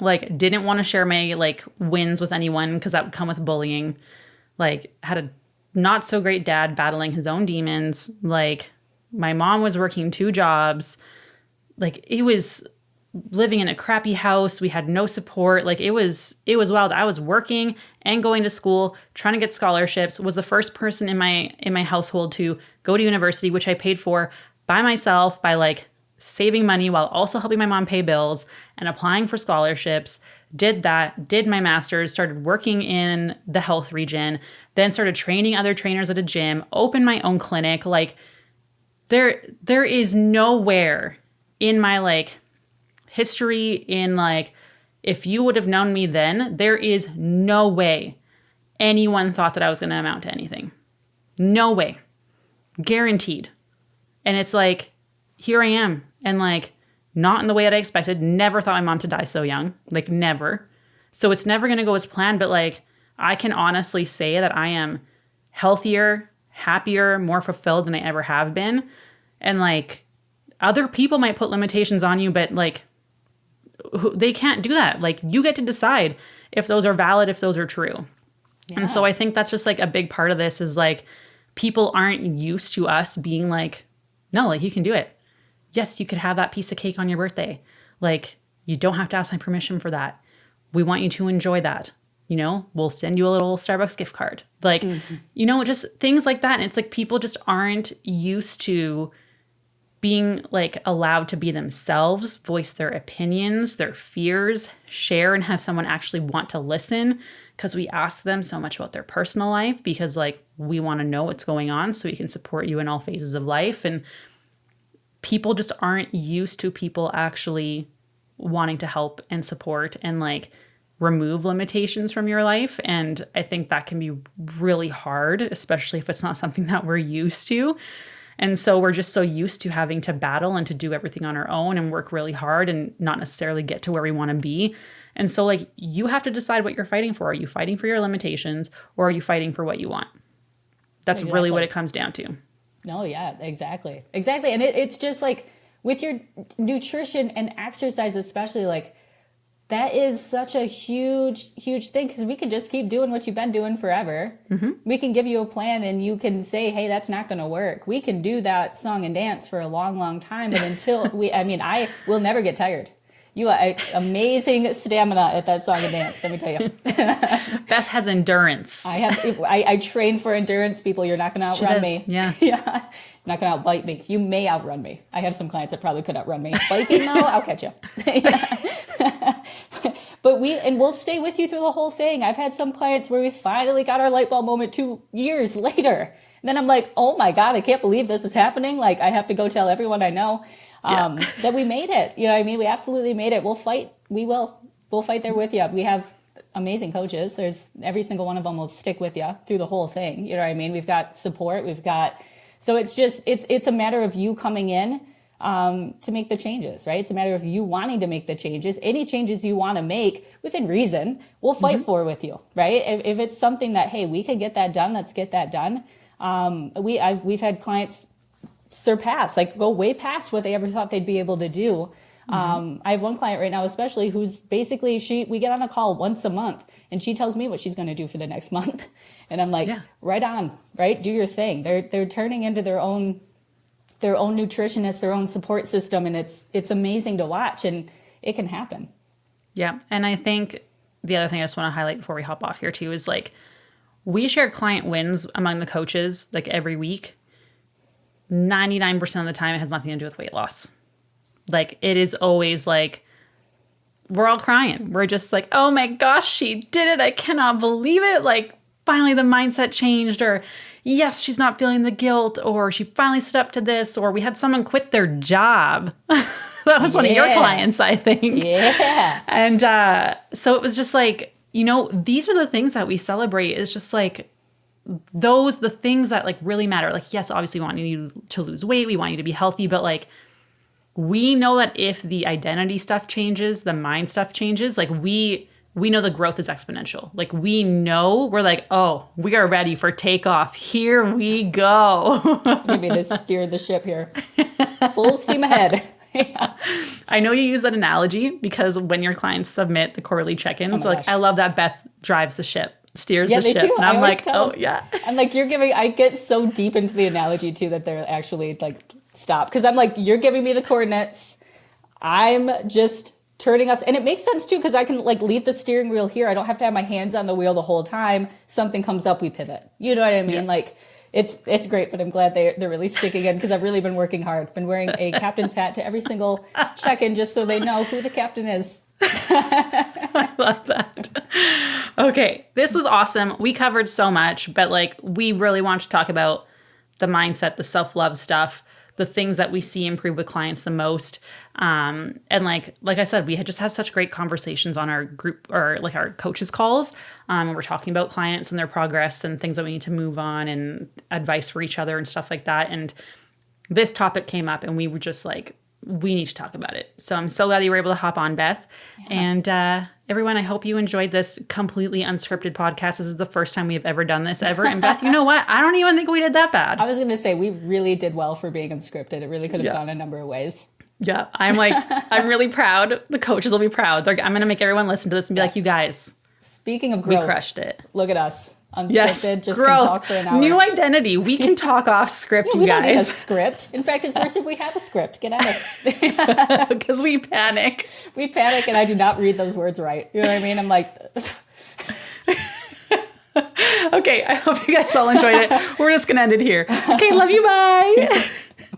Like, didn't want to share my like wins with anyone because that would come with bullying. Like, had a not so great dad battling his own demons. Like, my mom was working 2 jobs. Like, it was living in a crappy house. We had no support. Like, it was wild. I was working and going to school, trying to get scholarships. Was the first person in my household to go to university, which I paid for by myself by like saving money while also helping my mom pay bills and applying for scholarships. Did that, did my master's, started working in the health region, then started training other trainers at a gym, opened my own clinic. Like, there is nowhere in my like history, in like, if you would have known me then, there is no way anyone thought that I was going to amount to anything. No way. Guaranteed. And it's like, here I am. And like, not in the way that I expected. Never thought my mom to die so young. Like, never. So it's never going to go as planned. But like, I can honestly say that I am healthier, happier, more fulfilled than I ever have been. And like, other people might put limitations on you, but like, they can't do that. Like, you get to decide if those are valid, if those are true. Yeah. And so I think that's just like a big part of this is like, people aren't used to us being like, no, like, you can do it. Yes, you could have that piece of cake on your birthday. Like, you don't have to ask my permission for that. We want you to enjoy that. You know, we'll send you a little Starbucks gift card. Like, you know, just things like that. And it's like, people just aren't used to being like allowed to be themselves, voice their opinions, their fears, share, and have someone actually want to listen, because we ask them so much about their personal life because like, we want to know what's going on so we can support you in all phases of life. And people just aren't used to people actually wanting to help and support and like remove limitations from your life. And I think that can be really hard, especially if it's not something that we're used to. And so we're just so used to having to battle and to do everything on our own and work really hard and not necessarily get to where we want to be. And so like, you have to decide what you're fighting for. Are you fighting for your limitations, or are you fighting for what you want? That's really what it comes down to. No, yeah, exactly. And it's just like with your nutrition and exercise, especially, like, that is such a huge thing, because we can just keep doing what you've been doing forever. We can give you a plan and you can say, hey, that's not going to work. We can do that song and dance for a long time. And until I will never get tired. You have amazing stamina at that song and dance, let me tell you. Beth has endurance. I train for endurance, people. You're not going to outrun me. Yeah. Yeah. Not going to outbite me. You may outrun me. I have some clients that probably could outrun me. Biking, though, I'll catch you. But we'll stay with you through the whole thing. I've had some clients where we finally got our light bulb moment 2 years later. And then I'm like, oh my God, I can't believe this is happening. Like, I have to go tell everyone I know that we made it. You know what I mean? We absolutely made it. We'll fight. We'll fight there with you. We have amazing coaches. There's every single one of them will stick with you through the whole thing. You know what I mean? We've got support. So it's just, it's a matter of you coming in to make the changes, right? It's a matter of you wanting to make the changes. Any changes you want to make within reason, we'll fight for with you, right? If it's something that, hey, we can get that done, let's get that done. We've had clients surpass, like go way past what they ever thought they'd be able to do. I have one client right now, especially, who's basically, we get on a call once a month and she tells me what she's going to do for the next month. And I'm like, right on, right? Do your thing. They're turning into their own nutritionist, their own support system. And it's amazing to watch, and it can happen. Yeah. And I think the other thing I just want to highlight before we hop off here too is like, we share client wins among the coaches like every week. 99% of the time, it has nothing to do with weight loss. Like, it is always like, we're all crying. We're just like, oh my gosh, she did it. I cannot believe it. Like, finally the mindset changed, or yes, she's not feeling the guilt, or she finally stood up to this, or we had someone quit their job. That was one of your clients, I think. Yeah. And so it was just like, you know, these are the things that we celebrate. It's just like, the things that like really matter. Like, yes, obviously we want you to lose weight. We want you to be healthy, but like, we know that if the identity stuff changes, the mind stuff changes, like we we know the growth is exponential. Like we know, we're like, oh, we are ready for takeoff. Here we go. Maybe they steer the ship here. Full steam ahead. Yeah. I know you use that analogy because when your clients submit the quarterly check-ins, like, I love that Beth drives the ship, steers the ship. Do. And I'm like, oh yeah. I'm like, I get so deep into the analogy too that they're actually like, stop. Because I'm like, you're giving me the coordinates. I'm just turning us. And it makes sense too, because I can like leave the steering wheel here. I don't have to have my hands on the wheel the whole time. Something comes up, we pivot. You know what I mean? Yeah. Like, it's great, but I'm glad they're really sticking in because I've really been working hard. Been wearing a captain's hat to every single check-in just so they know who the captain is. I love that. Okay, this was awesome. We covered so much, but like we really want to talk about the mindset, the self-love stuff, the things that we see improve with clients the most. And like I said, we had just had such great conversations on our group or like our coaches calls. When we're talking about clients and their progress and things that we need to move on and advice for each other and stuff like that. And this topic came up and we were just like, we need to talk about it. So I'm so glad you were able to hop on, Beth. Yeah. And everyone, I hope you enjoyed this completely unscripted podcast. This is the first time we have ever done this ever. And Beth, you know what? I don't even think we did that bad. I was going to say, we really did well for being unscripted. It really could have gone a number of ways. Yeah, I'm like, I'm really proud. The coaches will be proud. I'm going to make everyone listen to this and be like, you guys. Speaking of growth. We crushed it. Look at us. Unscripted, yes, just growth. Can talk for an hour. New identity. We can talk off script, we you guys. We don't need a script. In fact, it's worse if we have a script. Get at us. Because we panic. We panic and I do not read those words right. You know what I mean? I'm like... Okay, I hope you guys all enjoyed it. We're just going to end it here. Okay, love you. Bye.